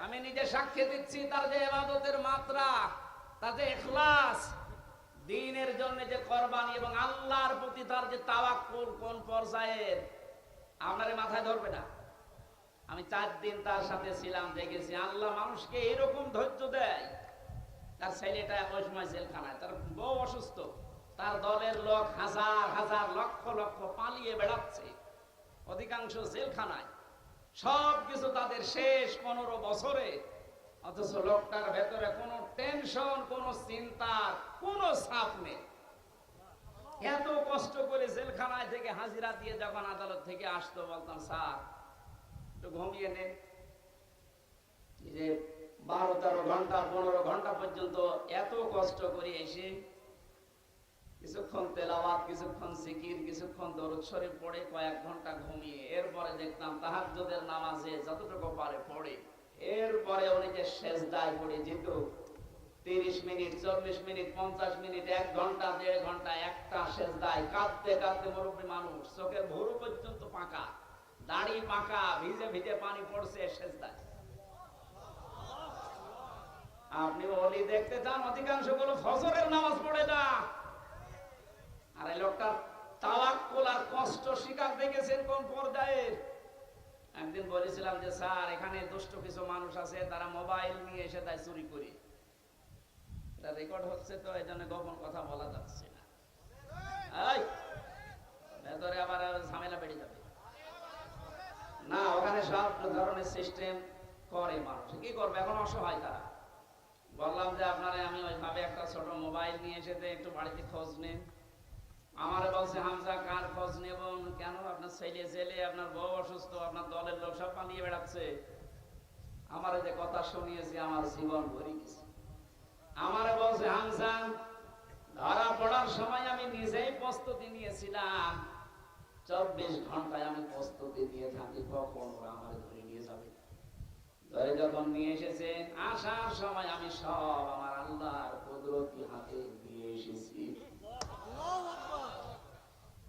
আমি নিজে সাক্ষী দিচ্ছি, তার যে ইবাদতের মাত্রা, তার যে ইখলাস, দ্বীনের জন্য যে কুরবানি এবং আল্লাহর প্রতি তার যে তাওয়াক্কুল কোন পর্যায়ের, আপনারে মাথায় ধরবে না। আমি 4 দিন তার সাথে ছিলাম, দেখেছি আল্লাহ মানুষকে এরকম ধৈর্য দেয়। তার ছেলেটা ওই সময় জেলখানায়, তার বউ অসুস্থ, তার দলের লোক হাজার হাজার লক্ষ লক্ষ পালিয়ে বেড়াচ্ছে, অধিকাংশ জেলখানায়। সবকিছু তাদের শেষ 15 বছরে, অথচ লোকটার ভেতরে কোনো টেনশন, কোনো চিন্তার কোনো ছাপ নেই। এত কষ্ট করে জেলখানায় থেকে হাজিরা দিয়ে যখন আদালত থেকে আসতো, বলতাম স্যার একটু ঘুমিয়ে নেন। যে 12-13 ঘন্টা 15 ঘন্টা পর্যন্ত এত কষ্ট করে এসে কিছুক্ষণ তেলাওয়াত, কিছুক্ষণ জিকির, কিছুক্ষণ দরুদ শরীফ পড়ে কয়েক ঘন্টা ঘুমিয়ে, এরপরে দেখতাম তাহাজ্জুদের নামাজে যতটুকু পারে পড়ে, এরপরে উনি যে সেজদায় পড়ে যেত 30 মিনিট, 40 মিনিট, 50 মিনিট, 1 ঘন্টা, 1.5 ঘন্টা একটা সেজদায় কাঁদতে কাঁদতে, মুরব্বী মানুষ, চোখের ভুরু পর্যন্ত পাকা, দাড়ি পাকা, ভিজে ভিজে পানি পড়ছে সেজদায়। আপনি ওলি দেখতে চান, অধিকাংশ গুলো ফজরের নামাজ পড়ে না। আর এই লোকটার তাওয়াক্কুল আর কষ্ট শিকার দেখেছেন কোন পর্যায়ে। একদিন বলেছিলাম যে স্যার, এখানে দুষ্ট কিছু মানুষ আছে, তারা মোবাইল নিয়ে এসে তাই চুরি করে। এটা রেকর্ড হচ্ছে তো, এই জন্য গোপন কথা বলা যাচ্ছে না। ভেতরে আবার ঝামেলা বেড়ে যাবে না। ওখানে সব ধরনের সিস্টেম করে মানুষ, কি করবে এখন, অসহায় তারা। বললাম যে আপনারা আমি ওইভাবে একটা ছোট মোবাইল নিয়ে এসে একটু বাড়িতে খোঁজ নেন। আমার বলছে হামজা কার খোঁজ নেব কেন, আপনার ছেলে ছেলে, আপনার বউ অসুস্থ, আপনার দলের লোক সব পালিয়ে বেড়াচ্ছে। আমার যে কথা শুনিয়েছি আমার জীবন ভরে গেছে। আমার বলছে হামজা, ধরা পড়ার সময় আমি নিজেই প্রস্তুতি নিয়েছিলাম, 24 ঘন্টায় আমি প্রস্তুতি নিয়ে থাকি কখন ওরা আমার ধরে নিয়ে যাবে। ধরে যখন নিয়ে এসেছে, আসার সময় আমি সব আমার আল্লাহর কুদরতি হাতে দিয়ে এসেছি।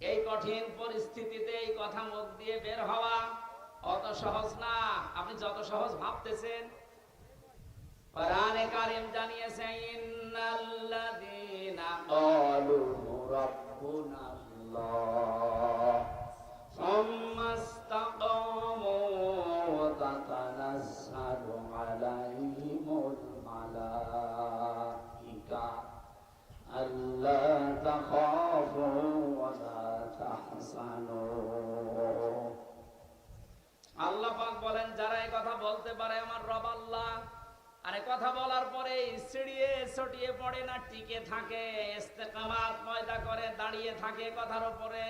এই কঠিন পরিস্থিতিতে এই কথা মুখ দিয়ে বের হওয়া অত সহজ না, আপনি যত সহজ ভাবতেছেন। কোরআনে কারীম জানিয়েছে, ইন্নাল্লাযীনা ক্বালু রাব্বুনাল্লাহ সুম্মা ইসতাকামু তাতানাজ্জালু আলাইহিমুল মালাইকা আল্লা তাখাফু ওয়া লা তাহজানু। আল্লাহ পাক বলেন, যারা এই কথা বলতে পারে আমার রব আল্লাহ, আর কথা বলার পরে সিঁড়িয়ে ছটিয়ে পড়ে না, টিকে থাকে, ইস্তেকামাত পয়দা করে, দাঁড়িয়ে থাকে কথার উপরে,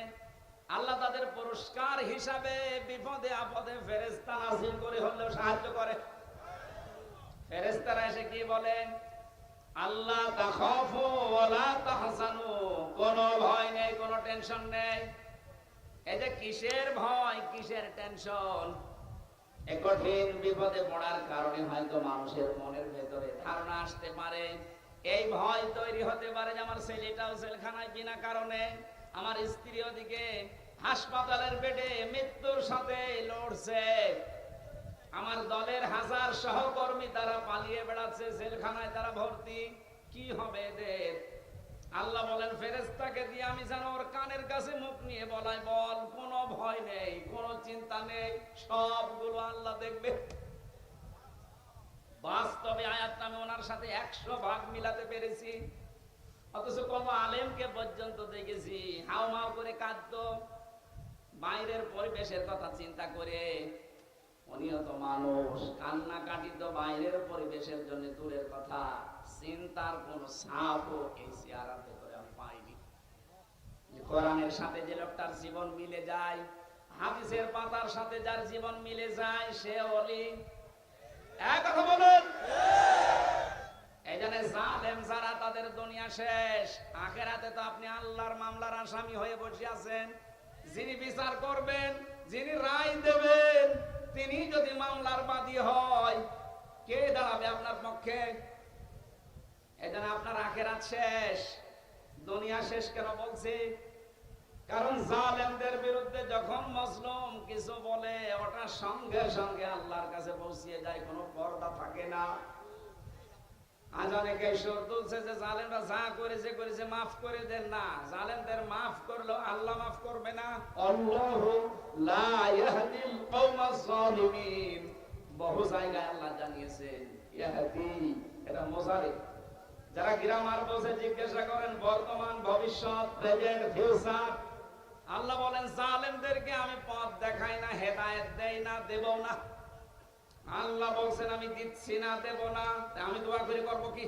আল্লাহ তাদের পুরস্কার হিসাবে বিপদে আপদে ফেরেশতা নাযিল করে হলেও সাহায্য করে। ফেরেশতারা এসে কি বলেন, আল্লাহ তাখাফু ওয়ালা তাহজানু, কোনো ভয় নেই, কোনো টেনশন নেই। এই যে কিসের ভয়, কিসের টেনশন? এই কঠিন বিপদে পড়ার কারণে হয়তো মানুষের মনের ভেতরে ধারণা আসতে পারে, এই ভয় তৈরি হতে পারে যে আমার ছেলেটাও জেলখানায় বিনা কারণে, আমার স্ত্রী ওদিকে হাসপাতালের বেডে মৃত্যুর সাথে লড়ছে, আমার দলের হাজার সহকর্মী তারা পালিয়ে বেড়াচ্ছে, জেলখানায় তারা ভর্তি, কি হবে এদের? আল্লাহ বলেন ফেরেশতাকে দিয়ে আমি যেন ওর কানের কাছে মুখ নিয়ে বলাই, বল কোনো ভয় নেই, কোনো চিন্তা নেই, সবগুলো আল্লাহ দেখবে। বাস্তবে আয়াতটা আমি ওনার সাথে 100 ভাগ মিলাতে পেরেছি, অথচ কোন আলেমকে পর্যন্ত দেখেছি হাউমাউ করে কাঁদতো বাইরের পরিবেশের কথা চিন্তা করে। উনিও তো মানুষ, কান্নাকাটি তো বাইরের পরিবেশের জন্য দূরের কথা, চিন্তার কোন ছাপও এই চেহারার ভেতরে আমি পাইনি। কোরআনের সাথে যে লোকটার জীবন মিলে যায়, হাদিসের পাতার সাথে যার জীবন মিলে যায়, সে ওলি। এক কথা বলুন। এই জন্য জালেম যারা, তাদের দুনিয়া শেষ, আখেরাতে তো আপনি আল্লাহর মামলার আসামি হয়ে বসে আছেন। যিনি বিচার করবেন, যিনি রায় দেবেন, তিনি যদি মামলার বাদী হয়, কে দাঁড়াবে আপনার পক্ষে? এজন্য আপনার আখেরাত শেষ, দুনিয়া শেষ। কেন বলছি? কারণ জালেমদের বিরুদ্ধে যখন মজলুম কিছু বলে, ওটা সঙ্গে সঙ্গে আল্লাহর কাছে পৌঁছিয়ে যায়, কোনো পর্দা থাকে না। আজ অনেকে সুর তুলছে যে জালেমরা যা করেছে করেছে, মাফ করে দেন না। জালেমদের মাফ করলেও আল্লাহ মাফ করবে না। আল্লাহু লা ইয়াহদিল কওমাজ জালিমিন, বহু জায়গায় আল্লাহ জানিয়েছেন ইয়াহদি, এটা মুজারি। যারা গ্রামার বসে জিজ্ঞাসা করেন বর্তমান, ভবিষ্যৎ, প্রেজেন্ট, ফিউচার, আল্লাহ বলেন জালেমদেরকে আমি পথ দেখাই না, হেদায়েত দেই না, দেব না। আল্লাহ বলছেন আমি দিচ্ছি না, দেব না, আমি দোয়া করে করবো কি?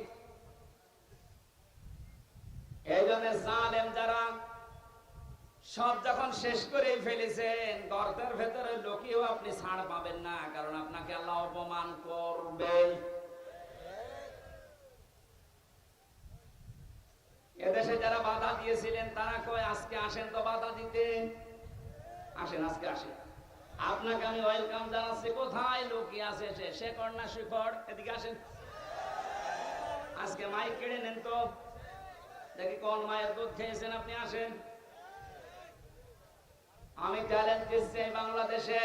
এই জন্য জালেম যারা সব যখন শেষ করে ফেলেছেন, গর্তের ভেতরে লোকেও আপনি ছাড় পাবেন না, কারণ আপনাকে আল্লাহ অপমান করবে। এদেশে যারা বাধা দিয়েছিলেন তারা কয় আজকে আসেন তো বাধা দিতে, আসেন আজকে আসেন, আপনাকে আমি ওয়েলকাম জানাচ্ছি। কোথায় লুকিয়ে আছে সে? শেখর না শিখর? এদিকে আসেন, আজকে মাইক কেড়ে নেন তো দেখি কোন মায়ের দুধ খেয়েছেন আপনি, আসেন। আমি চ্যালেঞ্জ দিচ্ছি বাংলাদেশে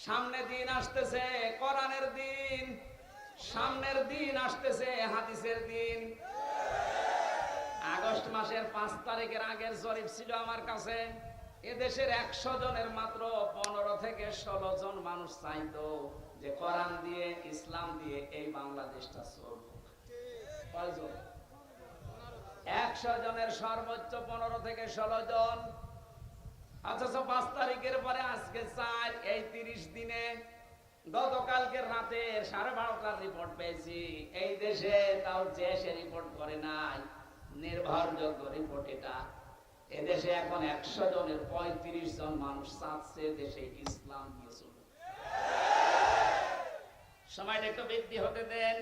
সামনে দিন আসতেছে, কোরআনের দিন, সামনের দিন আসতেছে, হাদিসের দিন। আগস্ট মাসের 5 তারিখের আগের জরিপ ছিল আমার কাছে, এদেশের 100 জনের মাত্র 15 থেকে 16 জন মানুষ চাইতো যে কোরআন দিয়ে, ইসলাম দিয়ে এই বাংলাদেশটা চলবে। কয়জন? 100 জনের সর্বোচ্চ 15 থেকে 16 জন। অথচ 5 তারিখের পরে আজকে 4, এই 30 দিনে, গতকালকে রাতে 12:30টার রিপোর্ট পেয়েছি, এই দেশে তাও যে সে রিপোর্ট করে নাই, নির্ভরযোগ্য রিপোর্ট এটা, এদেশে এখন 100 জনের 35 জন মানুষ চাচ্ছে দেশে ইসলাম দিয়ে চলুক। সময়টা একটু বৃদ্ধি হতে দেন।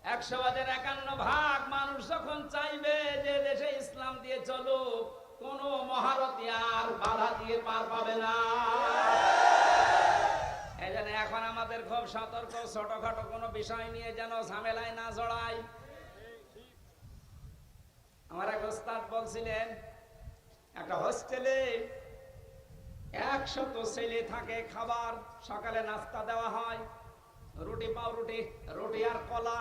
100 ভাগের 51 ভাগ মানুষ যখন চাইবে যে দেশে ইসলাম দিয়ে চলুক, কোন মহারথী আর বাধা দিয়ে পার পাবে না। এজন্য এখন আমাদের খুব সতর্ক, ছোটখাটো কোনো বিষয় নিয়ে যেন ঝামেলায় না জড়াই। আমার এক ওস্তাদ বলছিলেন, একটা হোস্টেলে 100 ছেলে থাকে, খাবার সকালে নাস্তা দেওয়া হয়, রুটি পাউরুটি, রুটি আর কলা।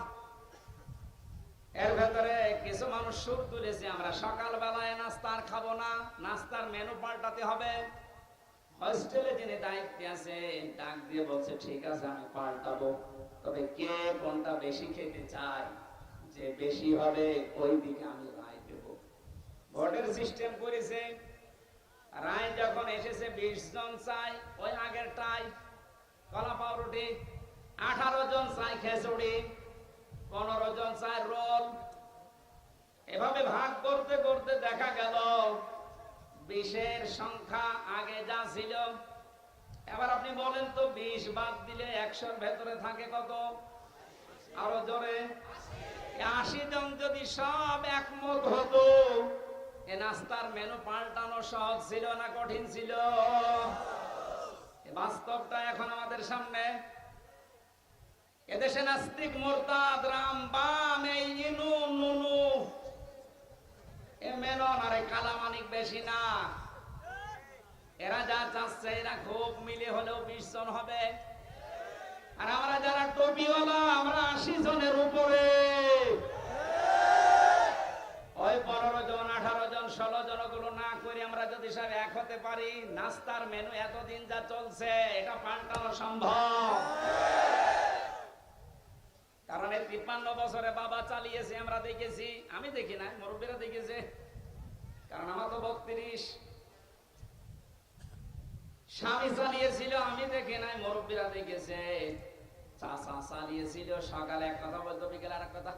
এর ভেতরে কিছু মানুষ সুর তুলেছে, আমরা সকাল বেলায় নাস্তা আর খাবো না, নাস্তার মেনু পাল্টাতে হবে। হোস্টেলে যিনি দায়িত্বে আছে ডাক দিয়ে বলছে ঠিক আছে আমি পাল্টাবো, তবে কে কোনটা বেশি খেতে চায়, যে বেশি হবে ওই দিকে আমি রায় দেব। ভোটের সিস্টেম করেছে, রায় যখন এসেছে 20 জন চাই ওই আগেরটাই কলা পাউরুটি, 18 জন চাই খিচুড়ি, 15 জন চাই রোল। এভাবে ভাগ করতে করতে দেখা গেল 20-এর সংখ্যা আগে যা ছিল। এবার আপনি বলেন তো 20 বাদ দিলে 100-র ভেতরে থাকে কত? আরো জোরে। 80 জন যদি সব একমত হতো, এ নাস্তার মেনু পাল্টানো সহজ ছিল না কঠিন ছিল? বাস্তবটা এখন আমাদের সামনে। এদেশে নাস্তিক, মোরতাদ, রাম, বাম, এই ইনু নুনু, এ মেনন আর কালামানিক বেশি না। এরা যা চাচ্ছে, এরা খুব মিলে হলেও 20 জন হবে। আর আমরা যারা টপিওয়ালা, আমরা 80 জনের উপরে। ওই 15 জন, 18 জন, 16 জন গুলো না করে আমরা যদি সব এক হতে পারি, নাস্তার মেনু এতদিন যা চলছে এটা পাল্টানো সম্ভব। কারণ এই 53 বছরে বাবা চালিয়েছে, আমরা দেখেছি। আমি দেখি না, মুরব্বীরা দেখেছে। কারণ আমার তো 32। স্বামী চালিয়েছিল, আমি দেখি নাই, মুরব্বীরা দেখেছে। চাচা চালিয়েছিল, সকালে এক কথা বলতো, বিকেলে আর এক কথা।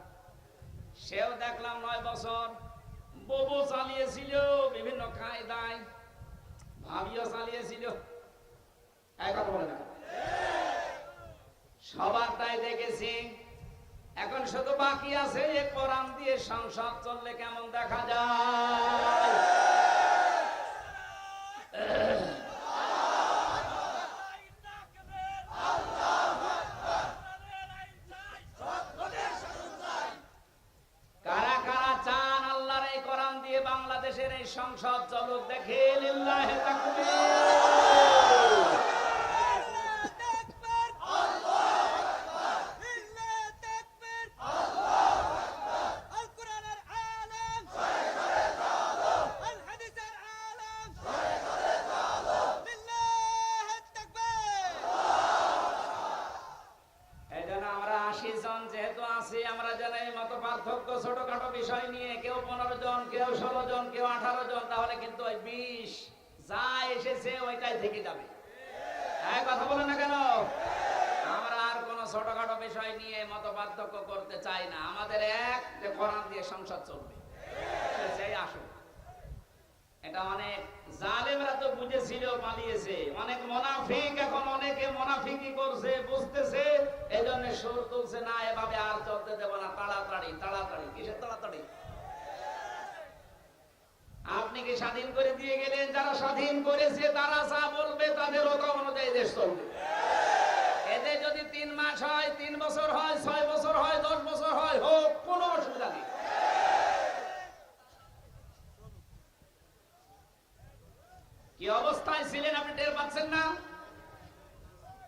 সেও দেখলাম 9 বছর। বউ চালিয়েছিল বিভিন্ন কায়দায়, ভাবিও চালিয়েছিল। এক কথা বলে না, সবারটাই দেখেছি। এখন শুধু বাকি আছে এ কোরআন দিয়ে সংসার চললে কেমন দেখা যায়। কারা কারা চান আল্লাহর এই কোরআন দিয়ে বাংলাদেশের এই সংসদ চলুক? দেখে লিল্লাহি তাকবীর। ছোটখাটো বিষয় নিয়ে কেউ 15 জন, কেউ 16 জন, কেউ 18 জন, তাহলে কিন্তু ওই 20 যা এসেছে ওইটাই থেকে যাবে। কথা বলে না কেন? আমরা আর কোন ছোটখাটো বিষয় নিয়ে মত পার্থক্য করতে চাই না। আমাদের এক যে কোরআন দিয়ে সংসদ চলবে, সেই আসুক। এটা অনেক জালেমরা তো বুঝেছিল, পালিয়েছে। অনেক মুনাফিক এখন অনেকে মুনাফিকি করছে, বুঝতেছে, এজন্য সুর তুলছে, না এভাবে আর চলতে দেব না, তাড়াতাড়ি তাড়াতাড়ি। কিসের তাড়াতাড়ি? আপনি কি স্বাধীন করে দিয়ে গেলেন? যারা স্বাধীন করেছে তারা যা বলবে তাদের ওটা অনুযায়ী দেশ চলবে। এতে যদি 3 মাস হয়, 3 বছর হয়, 6 বছর হয়, 10 বছর হয়, হোক, কোনো অসুবিধা নেই। কি অবস্থায় ছিলেন আপনি টের পাচ্ছেন না?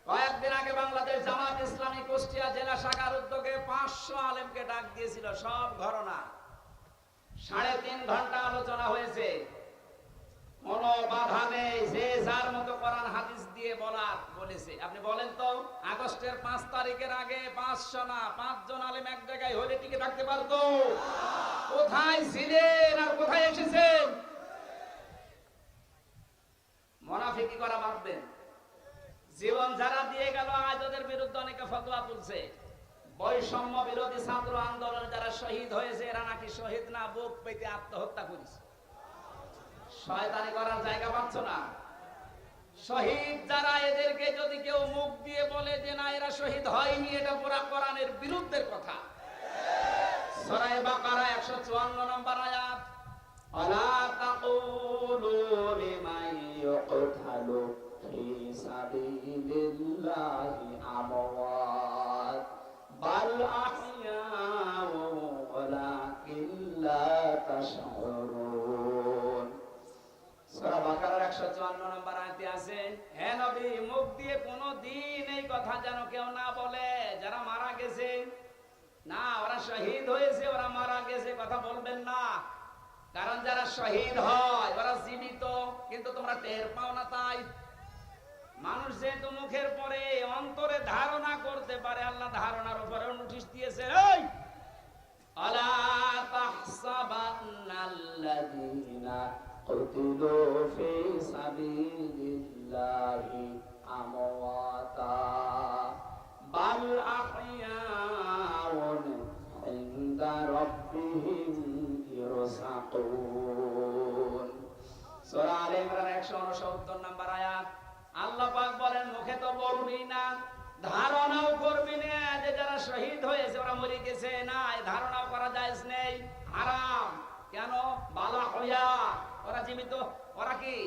কয়েকদিন আগে বাংলাদেশ জামাত ইসলামী কুষ্টিয়া জেলা শাখার উদ্যোগে 500 আলেমকে ডাক দিয়েছিল, সব ঘরনা। 3.5 ঘন্টা আলোচনা হয়েছে। কোন বাধা নেই, যে যার মতো কোরআন হাদিস দিয়ে বলেছে। আপনি বলেন তো, আগস্টের 5 তারিখের আগে 500 না 5 জন আলেম এক জায়গায় হলে টিকে থাকতে পারতো? কোথায় ছিলেন আর কোথায় এসেছেন? মুনাফিকি করা বাদ দেন। জীবন যারা দিয়ে গেল, আজ ওদের বিরুদ্ধে অনেকে ফতোয়া তুলছে। বৈষম্য বিরোধী ছাত্র আন্দোলন যারা শহীদ হয়েছে, এরা নাকি শহীদ না, বুক পেতে আত্মহত্যা করেছে। শয়তানি করার জায়গা পাচ্ছ না? শহীদ যারা, এদেরকে যদি কেউ মুখ দিয়ে বলে যে না এরা শহীদ হয়নি, এটা পুরা কোরআনের বিরুদ্ধের কথা। সূরা বাকারা 154 নম্বর আয়াত, আলা তাকুলু লিমান ইউকতালু ফি সাবিলিল্লাহি আমওয়াত বাল আহইয়াউ ওয়ালাকিন লা তাশউরুন। সূরা বাকারার 154 নম্বর আয়াতে আছে, হে নবী, মুখ দিয়ে কোনদিন এই কথা যেন কেউ না বলে যারা মারা গেছে, না ওরা শহীদ হয়েছে, ওরা মারা গেছে, কথা বলবেন না। কারণ যারা শহীদ হয় ওরা জীবিত, কিন্তু তোমরা টের পাও না। তাই মানুষ যেহেতু মুখের পরে অন্তরে ধারণা করতে পারে, আল্লাহ ধারণার উপরে নোটিশ দিয়েছে, এই আলা তাহসাবান্নাল্লাযীনা কুতিলু ফি সাবিলিল্লাহি আমওয়াতা বাল আহইয়াউন ইনদা রাব্বিহিম ইরসাকুন। সূরা আলে ইমরান 169 নম্বর আয়াত। আল্লাহ পাক বলেন, মুখে তো বলবি না, ধারণাও করবি না যে যারা শহীদ হয়েছে, ওরা মরে গেছে, না এই ধারণা করা জায়েজ নেই, হারাম। কেন? বালা হইয়া ওরা জীবিত। ওরা কি?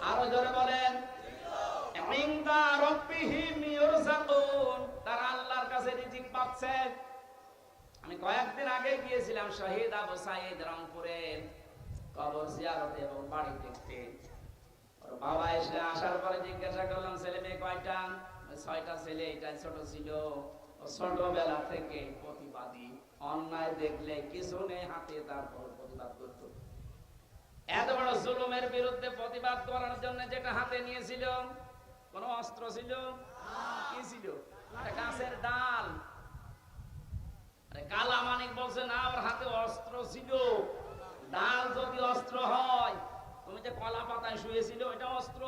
আরো জোরে বলেন। ইনদা রাব্বিহিম ইউরযাকুন, তারা আল্লাহর কাছে রিজিক পাচ্ছে। আমি কয়েকদিন আগে গিয়েছিলাম শহীদ আবু সাঈদ রংপুরের কবর জিয়ারতে এবং বাড়ি দেখতে। ওর বাবা এসে আসার পরে জিজ্ঞাসা করলাম ছেলে মেয়ে কয়টা? 6টা ছেলে, এটা ছোট ছিল। ও ছোটবেলা থেকে প্রতিবাদী, অন্যায় দেখলে কিছু নেই হাতে, তারপর প্রতিবাদ করত। এত বড় জুলুমের বিরুদ্ধে প্রতিবাদ করার জন্য যেটা হাতে নিয়েছিল, কোন অস্ত্র ছিল? কি ছিল? গাছের ডাল। কালা মানিক বলছে না, ওর হাতে অস্ত্র ছিল। ডাল যদি অস্ত্র হয়, তুমি যে কলা পাতায় শুয়েছিল এটা অস্ত্র।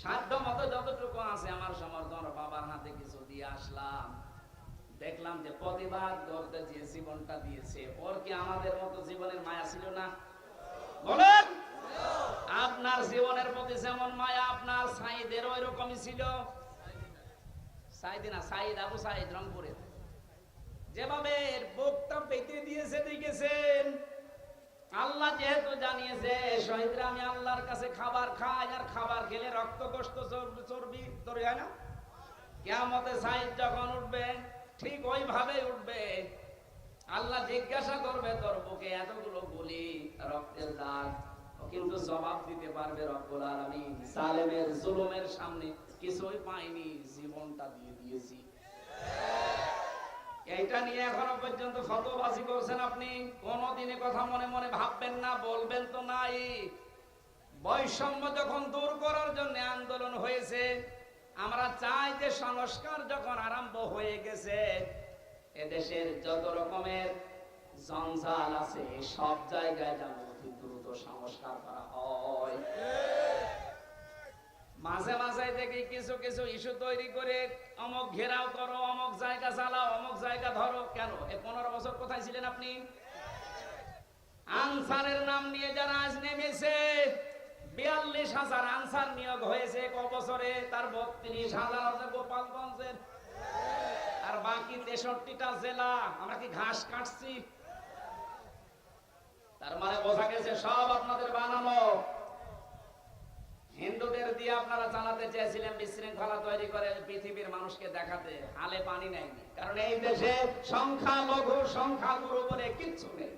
সাধ্য মতো যতটুকু আছে আমার সমর্থন, বাবার হাতে কিছু দিয়ে আসলাম। দেখলাম যে প্রতিবাদ করতে যে জীবনটা দিয়েছে, ওর কি আমাদের মতো জীবনের মায়া ছিল না? বলেন। আপনার জীবনের প্রতি যেমন মায়া আপনার সাঈদের ওই রকমই ছিল। সাঈদ না, সাঈদ আবু সাঈদ রংপুরের যেভাবে বুকটা পেতে দিয়েছে দেখেছেন। আল্লাহ যেহেতু জানিয়েছে শহীদরা আমি আল্লাহর কাছে খাবার খাই, আর খাবার খেলে রক্ত গোশত চর্বি তৈরি হয় না। কিয়ামতে সাঈদ যখন উঠবে ঠিক ওইভাবে উঠবে। আল্লাহ জিজ্ঞাসা করবে তোর বুকে এতগুলো গুলি, রক্তের দাগ, কিন্তু জবাব দিতে পারবে রব্বুল আলামিন জালেমের জুলুমের সামনে কিছুই পাইনি, জীবনটা দিয়ে দিয়েছি। এইটা নিয়ে এখনো পর্যন্ত ফতোয়াবাজি করছেন আপনি। কোনদিনে কথা মনে মনে ভাববেন না, বলবেন তো নাই। বৈষম্য যখন দূর করার জন্য আন্দোলন হয়েছে, আমরা চাই যে সংস্কার যখন আরম্ভ হয়ে গেছে, এদেশের যত রকমের জঞ্জাল আছে সব জায়গায় যেন অতি দ্রুত সংস্কার করা হয়। মাঝে মাঝে দেখি কিছু কিছু ইস্যু তৈরি করে অমুক ঘেরাও করো, অমুক জায়গা চালাও, অমুক জায়গা ধরো। কেন? এই 15 বছর কোথায় ছিলেন আপনি? আনসারের নাম নিয়ে যারা আজ নেমেছে, 42,000 আনসার নিয়োগ হয়েছে ক বছরে, তার 32,000 আছে গোপালগঞ্জের, আর বাকি 63টা জেলা। আমরা কি ঘাস কাটছি? তার মানে বোঝা গেছে সব আপনাদের বানানো। হিন্দুদের দিয়ে আপনারা চালাতে চেয়েছিলেন বিশৃঙ্খলা তৈরি করে পৃথিবীর মানুষকে দেখাতে, হালে পানি নেয়নি। কারণ এই দেশে সংখ্যালঘু সংখ্যাগুরু বলে কিচ্ছু নেই,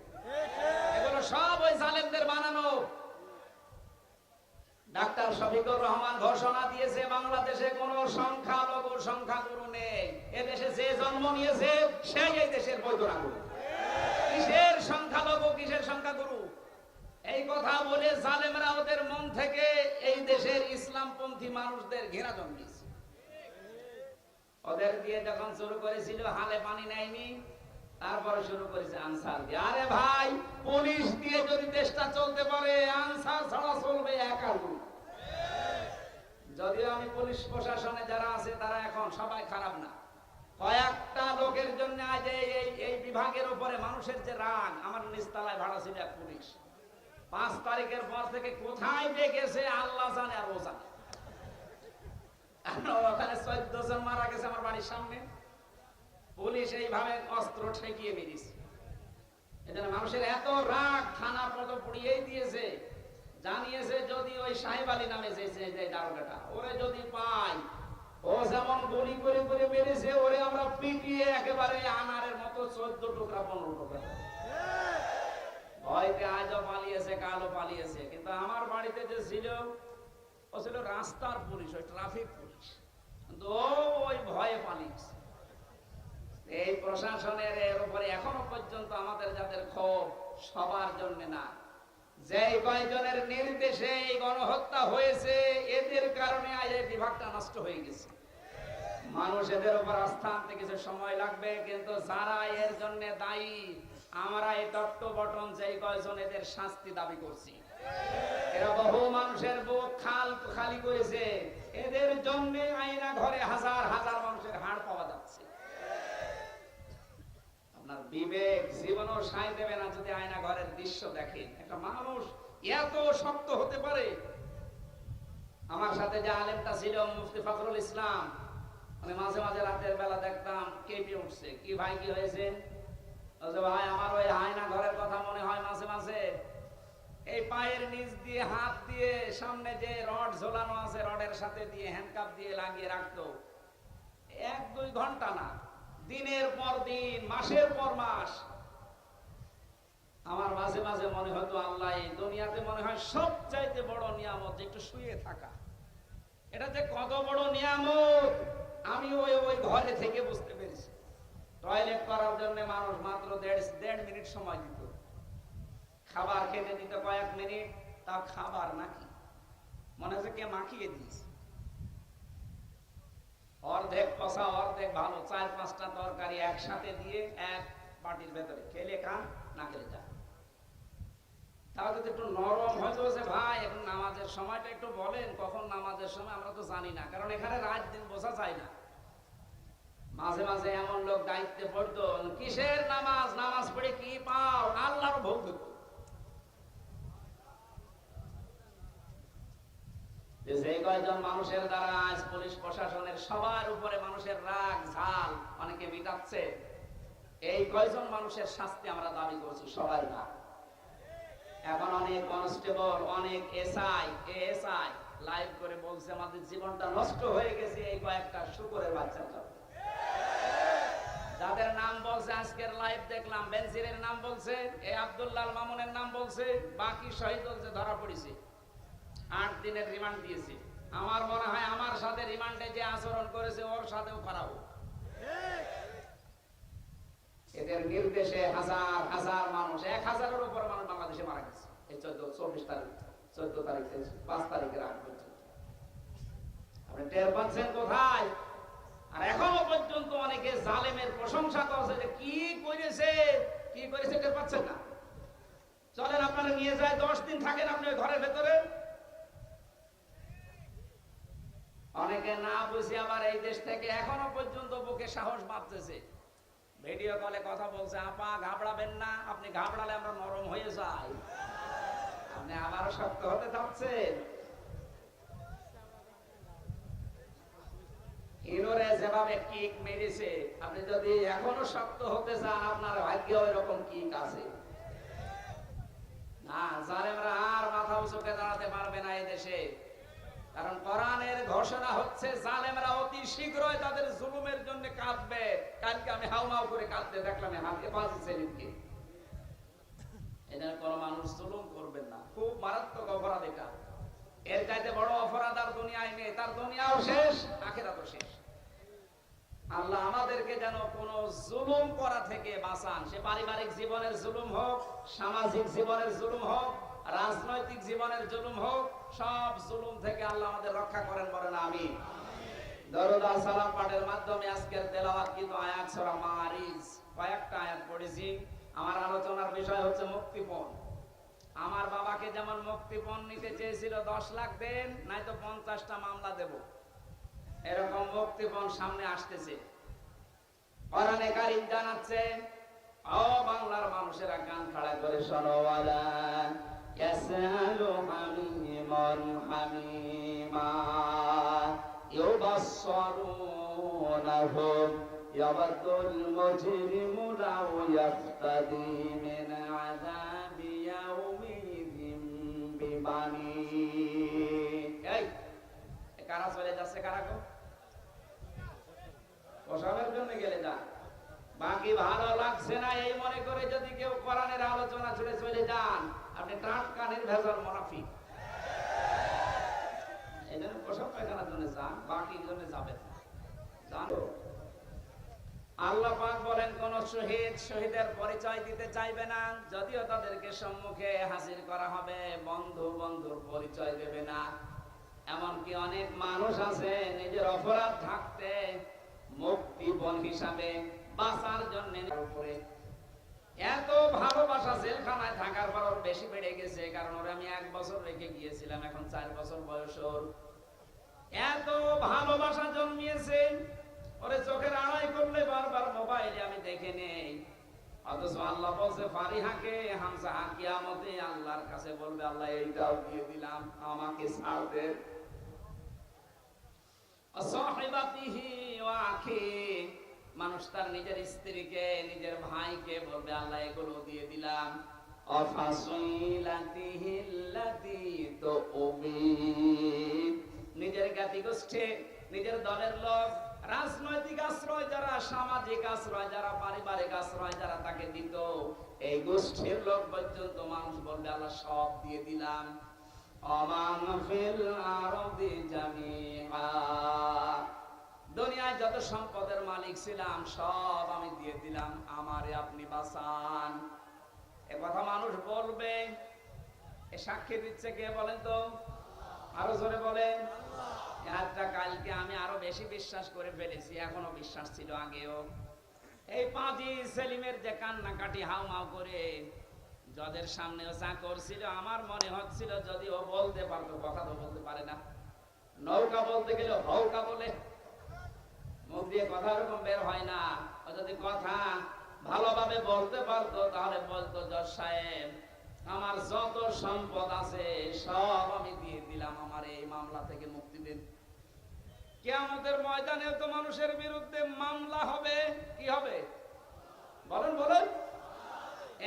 এগুলো সব ওই জালেমদের বানানো। ডাক্তার শফিকুর রহমান ঘোষণা দিয়েছে বাংলাদেশে কোনো সংখ্যালঘু সংখ্যাগুরু নেই। এদেশে যে জন্ম নিয়েছে সেই এই দেশের বৈধ নাগরিক। কিসের সংখ্যালঘু, কিসের সংখ্যাগুরু? এই কথা বলে জালেমরা ওদের মন থেকে এই দেশের ইসলামপন্থী মানুষদের ঘৃণা জন্মিয়েছে। ওদের দিয়ে যখন শুরু করেছিল হালে পানি নেয়নি, তারপরে শুরু করেছে আনসার দিয়ে। আরে ভাই, পুলিশ দিয়ে যদি দেশটা চলতে পারে, আনসার ছাড়া চলবে একা। যদিও আমি পুলিশ প্রশাসনে যারা আছে তারা এখন সবাই খারাপ না, কয়েকটা লোকের জন্য আজ এই বিভাগের উপরে মানুষের যে রাগ। আমার নিচতলায় ভাড়া ছিল এক পুলিশ, 5 তারিখের পর থেকে কোথায় দেখেছে আল্লাহ জানে আর ও জানে। ওখানে 14 জন মারা গেছে আমার বাড়ির সামনে। পুলিশ এইভাবে অস্ত্র ঠেকিয়ে মেরেছে। এজন্য মানুষের এত রাগ, থানা পর্যন্ত পুড়িয়েই দিয়েছে। জানিয়েছে যদি ওই সাহেব আলী নামে যে দারোগাটা, ওরে যদি পাই, ও যেমন গুলি করে করে মেরেছে, ওরে আমরা পিটিয়ে একেবারে আনারের মতো 14 টুকরা 15 টুকরা। ভয়তে আজও পালিয়েছে, কালও পালিয়েছে। কিন্তু আমার বাড়িতে যে ছিল, ও ছিল রাস্তার পুলিশ, ওই ট্রাফিক পুলিশ, কিন্তু ওই ভয়ে পালিয়েছে। এই প্রশাসনের এর উপরে এখনো পর্যন্ত আমাদের যাদের ক্ষোভ সবার জন্য না, যে কয়েকজনের নির্দেশে এই গণহত্যা হয়েছে, এদের কারণে আজ এই বিভাগটা নষ্ট হয়ে গেছে। মানুষ এদের উপর আস্থা আনতে কিছু সময় লাগবে, কিন্তু যারা এর জন্য দায়ী, আমরা এই তত্ত্ব বটন যে কয়েকজন এদের শাস্তি দাবি করছি। এরা বহু মানুষের বুক খালি করেছে। এদের জন্য আয়না ঘরে হাজার হাজার মানুষের হাড় পাওয়া যাচ্ছে। আপনার বিবেক জীবনও সায় দেবে না যদি আয়না ঘরের দৃশ্য দেখেন। একটা মানুষ এত শক্ত হতে পারে? আমার সাথে যে আলেমটা ছিল মুফতি ফখরুল ইসলাম, আমি মাঝে মাঝে রাতের বেলা দেখতাম কেঁপে উঠছে। কি ভাই কি হয়েছে? ভাই আমার ওই হায়না ঘরের কথা মনে হয় মাঝে মাঝে। এই পায়ের নিচ দিয়ে হাত দিয়ে সামনে যে রড ঝোলানো আছে, রডের সাথে দিয়ে হ্যান্ডকাপ দিয়ে লাগিয়ে রাখতো, 1-2 ঘন্টা না, দিনের পর দিন, মাসের পর মাস। আমার মাঝে মাঝে মনে হতো আল্লাহ, এই দুনিয়াতে মনে হয় সবচাইতে বড় নিয়ামত একটু শুয়ে থাকা। এটা যে কত বড় নিয়ামত আমি ওই ঘরে থেকে বুঝতে পেরেছি। টয়লেট করার জন্য মানুষ মাত্র 1.5 মিনিট সময় দিত, খাবার খেতে দিত কয়েক মিনিট, তা খাবার নাকি মনে হচ্ছে কে মাখিয়ে দিয়েছে। অর্ধেক কষা অর্ধেক ভালো, 4-5টা তরকারি একসাথে দিয়ে এক বাটির ভেতরে, খেলে খান না খেলে যান। তাও যদি একটু নরম হয়তো ভাই এখন নামাজের সময়টা একটু বলেন, কখন নামাজের সময় আমরা তো জানি না, কারণ এখানে রাত দিন বোঝা যায় না। মাঝে মাঝে এমন লোক দায়িত্বে পড়তো, কিসের নামাজ, নামাজ পড়ে কি পাও, আল্লাহর ভোগ দেব। যে কয়জন মানুষের দ্বারা আজ পুলিশ প্রশাসনের সবার উপরে মানুষের রাগ ঝাল অনেকে মিটাচ্ছে, এই কয়জন মানুষের শাস্তি আমরা দাবি করছি, সবাই না। এখন অনেক কনস্টেবল, অনেক এসআই, এএসআই লাইভ করে বলছে আমাদের জীবনটা নষ্ট হয়ে গেছে এই কয়েকটা শুকরের বাচ্চার জন্য। যাদের নাম বলছে আজকের লাইভ দেখলাম, বেনজিরের নাম বলছে, এই আব্দুল্লাহ মামুনের নাম বলছে, বাকি শহীদ বলছে ধরা পড়েছে, 8 দিনের রিমান্ড দিয়েছে। আমার মনে হয় আমার সাথে রিমান্ডে যে আচরণ করেছে ওর সাথেও করাবো। এদের নির্দেশে হাজার হাজার মানুষ, 1000-এর উপর মানুষ বাংলাদেশে মারা গেছে এই 24 তারিখ, 14 তারিখ থেকে 5 তারিখের আগ পর্যন্ত। আপনি টের পাচ্ছেন কোথায়? আর এখনো পর্যন্ত অনেকে জালেমের প্রশংসা করছে যে কি করেছে, কি করেছে টের পাচ্ছেন না। চলেন আপনারা নিয়ে যায়, 10 দিন থাকেন আপনি ঘরের ভেতরে। অনেকে না বুঝে আবার এই দেশ থেকে এখনো পর্যন্ত বুকে সাহস বাঁধতেছে, ভিডিও কলে কথা বলছে, আপা ঘাবড়াবেন না, আপনি ঘাবড়ালে আমরা নরম হয়ে যাই। আপনি আবারও শক্ত হতে চাচ্ছেন? হিরোরে যেভাবে কিক মেরেছে, আপনি যদি এখনো শক্ত হতে চান, আপনার ভাগ্যে ওই রকম কিক আছে না। জালেমরা আর মাথা উঁচুকে দাঁড়াতে পারবে না এই দেশে, কারণ কোরআনের ঘোষণা হচ্ছে জালেমরা অতি শীঘ্রই তাদের জুলুমের জন্য কাঁদবে। কালকে আমি হাউমাউ করে কাঁদতে দেখলাম হাতে পাঁচি সেলিমকে। এখানে কোনো মানুষ জুলুম করবেন না, খুব মারাত্মক অপরাধ এটা। এর চাইতে বড় অপরাধ আর দুনিয়ায় নেই, তার দুনিয়াও শেষ, আখিরাতও শেষ। আল্লাহ আমাদেরকে যেন কোন জুলুম করা থেকে বাঁচান, সে পারিবারিক জীবনের জুলুম হোক, সামাজিক জীবনের জুলুম হোক, রাজনৈতিক জীবনের জুলুম হোক, সব জুলুম থেকে আল্লাহ আমাদের রক্ষা করেন, বলেন আমিন। দরুদ আর সালাম পাঠের মাধ্যমে আজকের তেলাওয়াতকৃত আয়াত সূরা মাআরিজ, কয়েকটা আয়াত পড়েছি। আমার আলোচনার বিষয় হচ্ছে মুক্তিপণ। আমার বাবাকে যেমন মুক্তিপণ নিতে চেয়েছিল 10 লাখ দেন, নয়তো 50টা মামলা দেব, এরকম মুক্তিপণ সামনে আসতেছে। কোরআনে কারীম জানাচ্ছে, ও বাংলার মানুষেরা কান খাড়া করে শোনো, ওয়ালা ইয়াসালু হামিমান হামিমা ইউবাসসিরুনহুম ইয়াবাদুল মুজরিমু লাউ ইয়াফতাদি মিন আযাবি ইয়াউমিযিন বিবানি। এই কারা চলে যাচ্ছে, কারা গো? প্রসাবের জন্য গেলে যা, বাকি ভালো লাগছে না এই মনে করে যদি কেউ কোরআনের আলোচনা ছেড়ে চলে যান, আপনি টাটকা নির্ভেজাল মুনাফিক। এই জন্য প্রসাব পায়খানার জন্য যান, বাকি জন্য যাবেন না। জানো আল্লাহ পাক বলেন, কোন শহীদ শহীদের পরিচয় দিতে চাইবে না, যদিও তাদেরকে সম্মুখে হাজির করা হবে, বন্ধু বন্ধুর পরিচয় দেবে না। এমনকি অনেক মানুষ আছে নিজের অপরাধ থাকতে মুক্তিপণ হিসাবে বাঁচার জন্য উপরে এত ভালোবাসা, জেলখানায় থাকার পর ওর বেশি বেড়ে গেছে, কারণ ওরে আমি 1 বছর রেখে গিয়েছিলাম, এখন 4 বছর বয়স ওর। এত ভালোবাসা জন্মিয়েছে, ওরে চোখের আড়াই করলে বারবার মোবাইলে আমি দেখে নেই। অথচ আল্লাহ বলছে ফারিহাকে, হামজা কিয়ামতে আল্লাহর কাছে বলবে, আল্লাহ এইটাও দিয়ে দিলাম, আমাকে ছাড় দে। সাহিবাতিহি ওয়া আখি, মানুষ তার নিজের স্ত্রীকে নিজের ভাইকে বলবে আল্লাহ এগুলো দিয়ে দিলাম। নিজের জ্ঞাতি গোষ্ঠী, নিজের দলের লোক, রাজনৈতিক আশ্রয় যারা, সামাজিক আশ্রয় যারা, পারিবারিক আশ্রয় যারা তাকে দিত, এই গোষ্ঠীর লোক পর্যন্ত মানুষ বলবে আল্লাহ সব দিয়ে দিলাম। দুনিয়ায় যত সম্পদের মালিক ছিলাম সব আমি দিয়ে দিলাম, আমারে আপনি বাঁচান। এ কথা মানুষ বলবে। এ সাক্ষী দিচ্ছে কে বলেন তো? আরো জোরে বলেন। একটা কালকে আমি আরো বেশি বিশ্বাস করে ফেলেছি, এখনো বিশ্বাস ছিল আগেও। এই পাজি সেলিমের যে কান্নাকাটি হাউমাউ করে যাদের সামনে চা করছিল, আমার মনে হচ্ছিল যদি ও বলতে পারতো, কথা তো বলতে পারে না, নৌকা বলতে গেলে হৌকা বলে, মুখ দিয়ে কথা এরকম বের হয় না। ও যদি কথা ভালোভাবে বলতে পারতো তাহলে বলতো জজ সাহেব আমার যত সম্পদ আছে সব আমি দিয়ে দিলাম, আমার এই মামলা থেকে মুক্তি দিন। কিয়ামতের ময়দানে তো মানুষের বিরুদ্ধে মামলা হবে, কি হবে বলেন বলেন?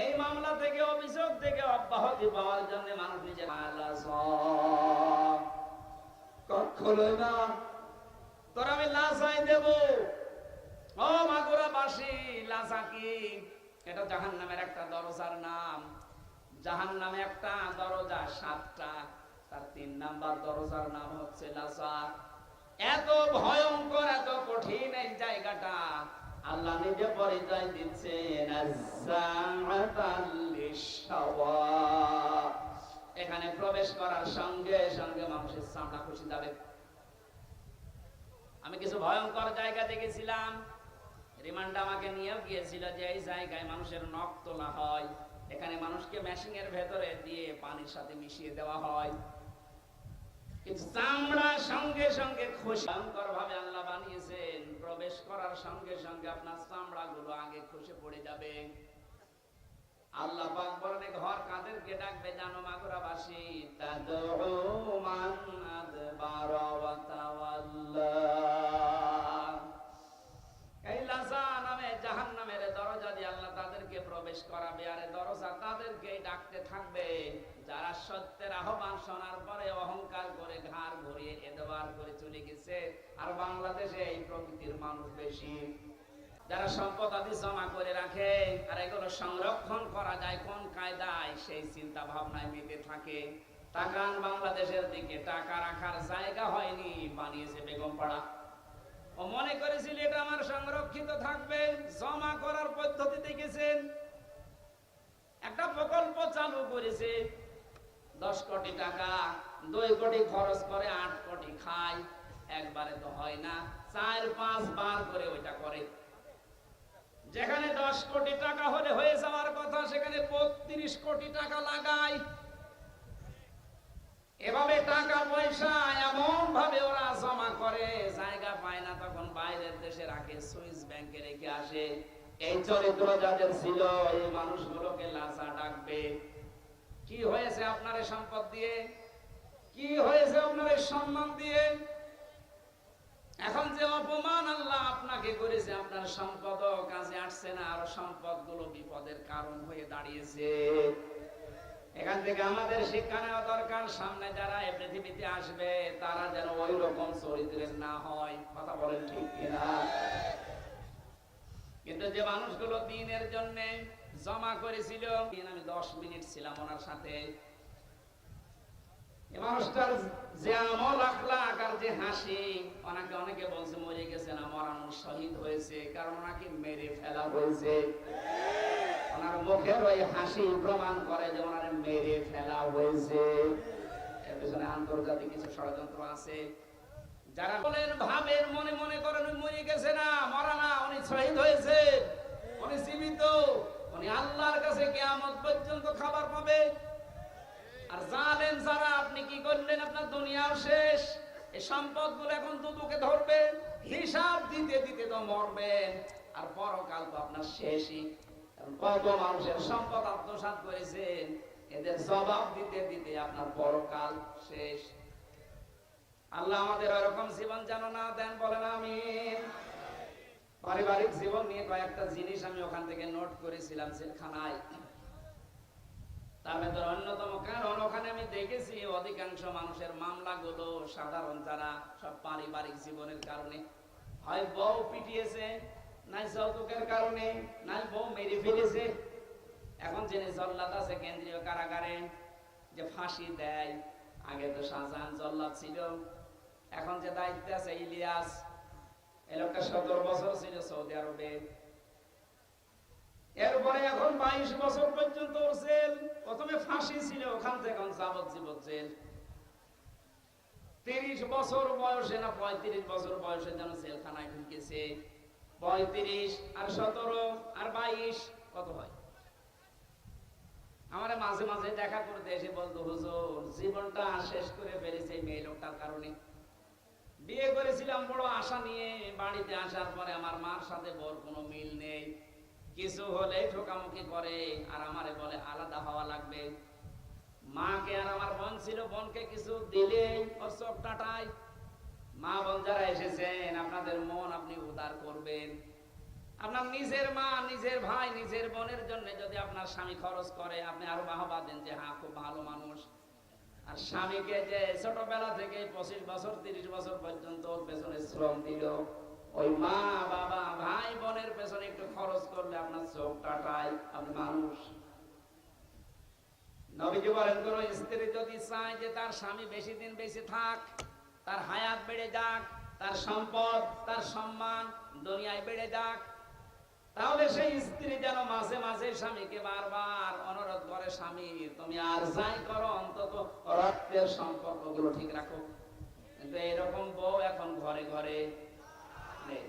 এই মামলা থেকে, অভিযোগ থেকে অব্যাহতি পাওয়ার জন্য মানুষ নিজে কখনোই না তোর আমি লাসাই দেব। ও মাগুরাবাসী, লাসা কি? এটা জাহান্নামের একটা দরজার নাম। জাহান্নামে একটা দরজা 7টা, তার 3 নাম্বার দরজার নাম হচ্ছে লাসা। এত ভয়ঙ্কর, এত কঠিন এই জায়গাটা, আল্লাহ নিজে পরিচয় দিচ্ছেন এখানে প্রবেশ করার সঙ্গে সঙ্গে মানুষের চামড়া খুশি যাবে। আমি কিছু ভয়ঙ্কর জায়গা দেখেছিলাম, রিমান্ড আমাকে নিয়েও গিয়েছিল যে এই জায়গায় মানুষের নখ তোলা হয়, এখানে মানুষকে মেশিং এর ভেতরে দিয়ে পানির সাথে মিশিয়ে দেওয়া হয়, কিন্তু চামড়া সঙ্গে সঙ্গে ভয়ঙ্কর ভাবে আল্লাহ বানিয়েছেন। প্রবেশ করার সঙ্গে সঙ্গে আপনার চামড়া গুলো আগে খসে পড়ে যাবে। আল্লাহ পাক বলেন ঘর কাদেরকে ডাকবে জানো মাগুরাবাসী? তাদউ মান আদবারা ওয়া তাওয়াল্লা। এই লাযা নামে জাহান্নামের দরজা দিয়ে আল্লাহ তাদেরকে প্রবেশ করাবে, আর দরজা তাদেরকেই ডাকতে থাকবে যারা সত্যের আহ্বান শোনার পরে অহংকার করে ঘাড় ঘুরিয়ে এদবার করে চলে গেছে। আর বাংলাদেশে এই প্রকৃতির মানুষ বেশি, যারা সম্পদ আদি জমা করে রাখে আর এগুলো সংরক্ষণ করা যায় কোন কায়দায় সেই চিন্তা ভাবনায় মেতে থাকে। তাকান বাংলাদেশের দিকে, টাকা রাখার জায়গা হয়নি, বানিয়েছে বেগমপাড়া। ও মনে করেছিল এটা আমার সংরক্ষিত থাকবে, জমা করার পদ্ধতি দেখেছেন। একটা প্রকল্প চালু করেছে, 10 কোটি টাকা, 2 কোটি খরচ করে 8 কোটি খায়। একবারে তো হয় না, 4-5 বার করে ওইটা করে। যেখানে 10 কোটি টাকা হলে হয়ে যাওয়ার কথা সেখানে 32 কোটি টাকা লাগায়। এভাবে টাকা পয়সা এমন ভাবে ওরা জমা করে, জায়গা পায় না তখন বাইরের দেশে রাখে, সুইস ব্যাংকে রেখে আসে। এই চরিত্র যাদের ছিল এই মানুষগুলোকে লাসা ডাকবে। কি হয়েছে আপনার এই সম্পদ দিয়ে? কি হয়েছে আপনার এই সম্মান দিয়ে? এখন যে অপমান আল্লাহ আপনাকে করেছে, আপনার সম্পদ কাজে আসছে না, আর সম্পদ গুলো বিপদের কারণ হয়ে দাঁড়িয়েছে। এখান থেকে আমাদের শিক্ষা নেওয়া দরকার, সামনে যারা এই পৃথিবীতে আসবে তারা যেন ওই রকম চরিত্রের না হয়। কথা বলেন ঠিক কিনা? কিন্তু যে মানুষগুলো দিনের জন্য জমা করেছিল, আমি 10 মিনিট ছিলাম ওনার সাথে, এই মানুষটার যে আমল আখলাক আর যে হাসি, ওনাকে অনেকে বলছে মরে গেছে না, মরানো শহীদ হয়েছে, কারণ ওনাকে মেরে ফেলা হয়েছে। ওনার মুখের ওই হাসি প্রমাণ করে যে ওনারে মেরে ফেলা হয়েছে। এর পেছনে আন্তর্জাতিক কিছু ষড়যন্ত্র আছে। যারা বলেন ভাবের মনে মনে করেন উনি মরে গেছে না, মরা না, উনি শহীদ হয়েছে, উনি জীবিত, উনি আল্লাহর কাছে কিয়ামত পর্যন্ত খাবার পাবে। আর জানেন যারা, আপনি কি করলেন? আপনার দুনিয়াও শেষ, এই সম্পদগুলো এখন দুদুকে ধরবে, হিসাব দিতে দিতে তো মরবেন, আর পরকাল তো আপনার শেষই। কত মানুষের সম্পদ আত্মসাৎ করেছেন, এদের জবাব দিতে দিতে আপনার পরকাল শেষ। আল্লাহ আমাদের ওরকম জীবন যেন না দেন, বলেন আমিন। পারিবারিক জীবন নিয়ে কয়েকটা জিনিস আমি ওখান থেকে নোট করেছিলাম জেলখানায়। তার ভেতর অন্যতম কারণ ওখানে আমি দেখেছি অধিকাংশ মানুষের মামলাগুলো সাধারণ যারা সব পারিবারিক জীবনের কারণে, হয় বউ পিটিয়েছে, নাই যৌতুকের কারণে, নাই বউ মেরে ফেলেছে। এখন যিনি জল্লাদ আছে কেন্দ্রীয় কারাগারে, যে ফাঁসি দেয়, আগে তো শাহজাহান জল্লাদ ছিল, এখন যে দায়িত্বে আছে ইলিয়াস, এই লোকটা 17 বছর ছিল সৌদি আরবে, এরপরে এখন 22 বছর পর্যন্ত জেল। প্রথমে ফাঁসি ছিল, ওখান থেকে এখন যাবজ্জীবন জেল। 30 বছর বয়সে না 35 বছর বয়সে যেন জেলখানায় ঢুকেছে। 35 আর 17 আর 22 কত হয়? আমার মাঝে মাঝে দেখা করতে এসে বলতো, হুজুর জীবনটা শেষ করে ফেলেছে মেয়ে লোকটার কারণে। বিয়ে করেছিলাম বড় আশা নিয়ে, বাড়িতে আসার পরে আমার মার সাথে বোর কোনো মিল নেই, কিছু হলে ঠোকামুখি করে আর আমারে বলে আলাদা হওয়া লাগবে। মাকে আর আমার বোন ছিল, বোনকে কিছু দিলে ওর চোখ টাটায়। মা বোন যারা এসেছেন, আপনাদের মন আপনি উদার করবেন। আপনার নিজের মা, নিজের ভাই, নিজের বোনের জন্য যদি আপনার স্বামী খরচ করে, আপনি আরো বাহবা দেন যে হ্যাঁ খুব ভালো মানুষ। আর স্বামীকে যে ছোটবেলা থেকে 25 বছর 30 বছর পর্যন্ত ওর পেছনে শ্রম দিল, ওই মা বাবা ভাই বোনের পেছনে একটু খরচ করলে আপনার চোখ টাটায়, আপনি মানুষ। নবীজি বলেন, কোন স্ত্রী যদি চায় যে তার স্বামী বেশি দিন বেঁচে থাক, তার হায়াত বেড়ে যাক, তার সম্পদ তার সম্মান দুনিয়ায় বেড়ে যাক, তাহলে সেই স্ত্রী যেন মাঝে মাঝে স্বামীকে বারবার অনুরোধ করে, স্বামী তুমি আর যাই করো অন্তত রক্তের সম্পর্কগুলো ঠিক রাখো। কিন্তু এরকম বউ এখন ঘরে ঘরে নেই।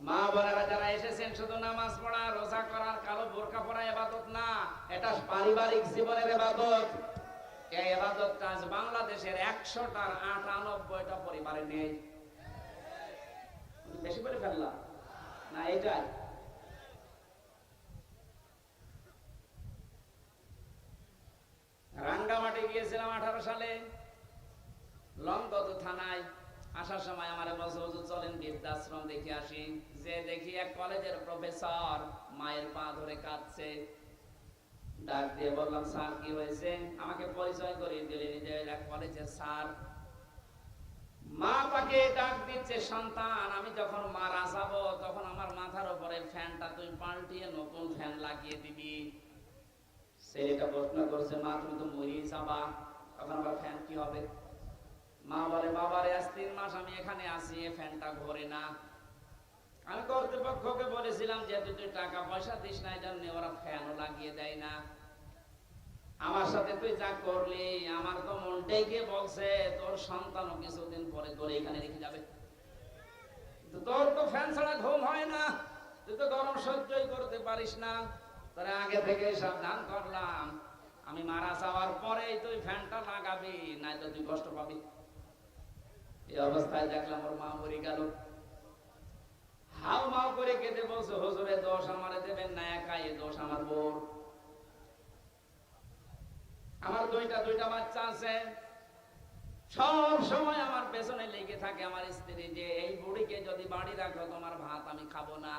মা বোনেরা যারা এসেছেন, শুধু নামাজ পড়া, রোজা করার, কালো বোরকা পরা ইবাদত না, এটা পারিবারিক জীবনের ইবাদত। এই ইবাদত কাজ বাংলাদেশের 100টার 98টা পরিবারে নেই। বেশি করে ফেললাম না? এটাই রাঙ্গামাটি গিয়েছিলাম 18 সালে, লংগদু থানায়। আসার সময় আমার বলছে, হুজুর চলেন বৃদ্ধাশ্রম দেখে আসি। যে দেখি এক কলেজের প্রফেসর মায়ের পা ধরে কাঁদছে। ডাক দিয়ে বললাম, স্যার কি হয়েছে? আমাকে পরিচয় করিয়ে দিলেন যে এক কলেজের স্যার। মা তাকে ডাক দিচ্ছে, সন্তান আমি যখন মারা যাব তখন আমার মাথার উপরে ফ্যানটা তুই পাল্টিয়ে নতুন ফ্যান লাগিয়ে দিবি। ছেলেটা প্রশ্ন করছে, মা তুমি তো মরেই যাবা, তখন আবার ফ্যান কি হবে? মা বলে, বাবারে আজ 3 মাস আমি এখানে আছি, এই ফ্যানটা ঘোরে না। আমি কর্তৃপক্ষকে বলেছিলাম যে তুই টাকা পয়সা দিস না, এই জন্য ওরা ফ্যানও লাগিয়ে দেয় না। আমার সাথে তুই যা করলি, আমার তো মনটাই গিয়ে বলছে তোর সন্তানও কিছুদিন পরে তোর এখানে রেখে যাবে। তোর তো ফ্যান ছাড়া ঘুম হয় না, তুই তো গরম সহ্যই করতে পারিস না। তোরা আগে থেকে সাবধান করলাম, আমি মারা যাওয়ার পরেই তুই ফ্যানটা লাগাবি, নাই তো তুই কষ্ট পাবি। এই অবস্থায় দেখলাম ওর মা মরে গেল। হাউ মাউ করে কেঁদে বলছে, হুজুরের দোষ আমারে দেবেন না, একাই দোষ আমার বোর। আমার দুইটা বাচ্চা আছে, সব সময় আমার পেছনে লেগে থাকে আমার স্ত্রী যে এই বুড়িকে যদি বাড়ি রাখো তোমার ভাত আমি খাবো না।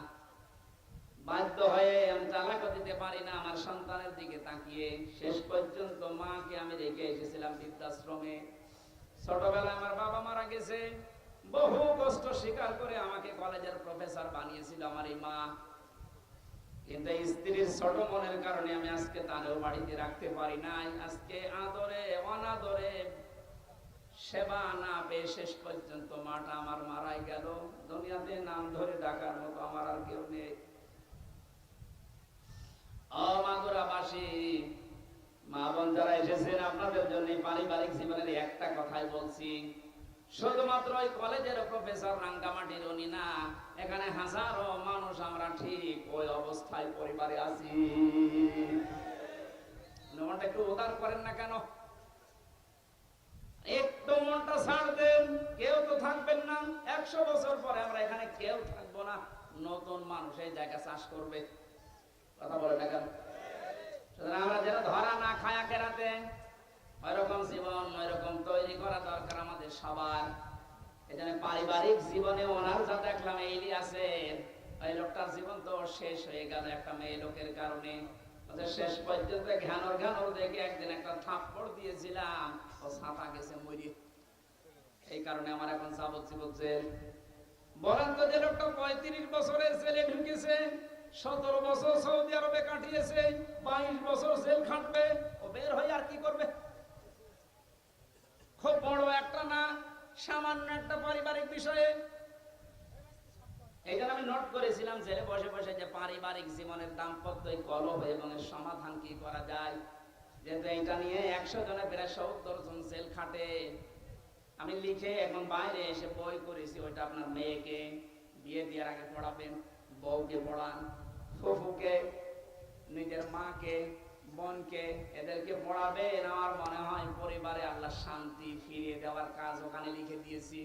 বাধ্য হয়ে আমি তালাকও দিতে পারি না আমার সন্তানের দিকে তাকিয়ে। শেষ পর্যন্ত মাকে আমি রেখে এসেছিলাম বৃদ্ধাশ্রমে। ছোটবেলায় আমার বাবা মারা গেছে, বহু কষ্ট স্বীকার করে আমাকে কলেজের প্রফেসর বানিয়েছিল আমার এই মা। কিন্তু স্ত্রীর ছোট মনের কারণে আমি আজকে তারও বাড়িতে রাখতে পারি নাই। আজকে আদরে অনাদরে সেবা না পেয়ে শেষ পর্যন্ত মাটা আমার মারাই গেল। দুনিয়াতে নাম ধরে ডাকার মতো আমার আর কেউ নেই। মাগুরাবাসী মা বোন যারা এসেছেন, আপনাদের জন্য পারিবারিক জীবনের একটা কথাই বলছি, শুধুমাত্র ওই কলেজের প্রফেসর রাঙ্গামাটির উনি না, এখানে হাজারো মানুষ আমরা ঠিক ওই অবস্থায় পরিবারে আছি। মনটা একটু উদার করেন না কেন? একটু মনটা ছাড় দেন। কেউ তো থাকবেন না, 100 বছর পরে আমরা এখানে কেউ থাকবো না, নতুন মানুষ এই জায়গা চাষ করবে। কথা বলে না কেন? আমরা যেন ধরা না খায়া কেরাতে ওইরকম জীবন ওইরকম তৈরি করা দরকার আমাদের সবার। এজন্য পারিবারিক জীবনে ওনার যা দেখলাম এই ইলিয়াসের, ওই লোকটার জীবন তো শেষ হয়ে গেল একটা মেয়ে লোকের কারণে। শেষ পর্যন্ত ঘানর ঘানর দেখে একদিন একটা থাপ্পড় দিয়েছিলাম, ও ছাতা গেছে মরিয়ে। এই কারণে আমার এখন যাবজ্জীবন জেল। বলেন তো, যে লোকটা 35 বছরে জেলে ঢুকেছে, 17 বছর সৌদি আরবে কাটিয়েছে, 22 বছর জেল খাটবে, ও বের হয়ে আর কি করবে? খুব বড় একটা না, সামান্য একটা পারিবারিক বিষয়ে। এই জন্য আমি নোট করেছিলাম জেলে বসে বসে যে পারিবারিক জীবনের দাম্পত্য কলহ এবং এর সমাধান কি করা যায়। যেহেতু এটা নিয়ে 100 জনে প্রায় 70 জন জেল খাটে। আমি লিখে এখন বাইরে এসে বই করেছি, ওইটা আপনার মেয়েকে বিয়ে দেওয়ার আগে পড়াবেন, বউকে পড়ান, ফুফুকে, নিজের মাকে, বোনকে, এদেরকে পড়াবেন। আমার মনে হয় পরিবারে আল্লাহ শান্তি ফিরিয়ে দেওয়ার কাজ ওখানে লিখে দিয়েছি।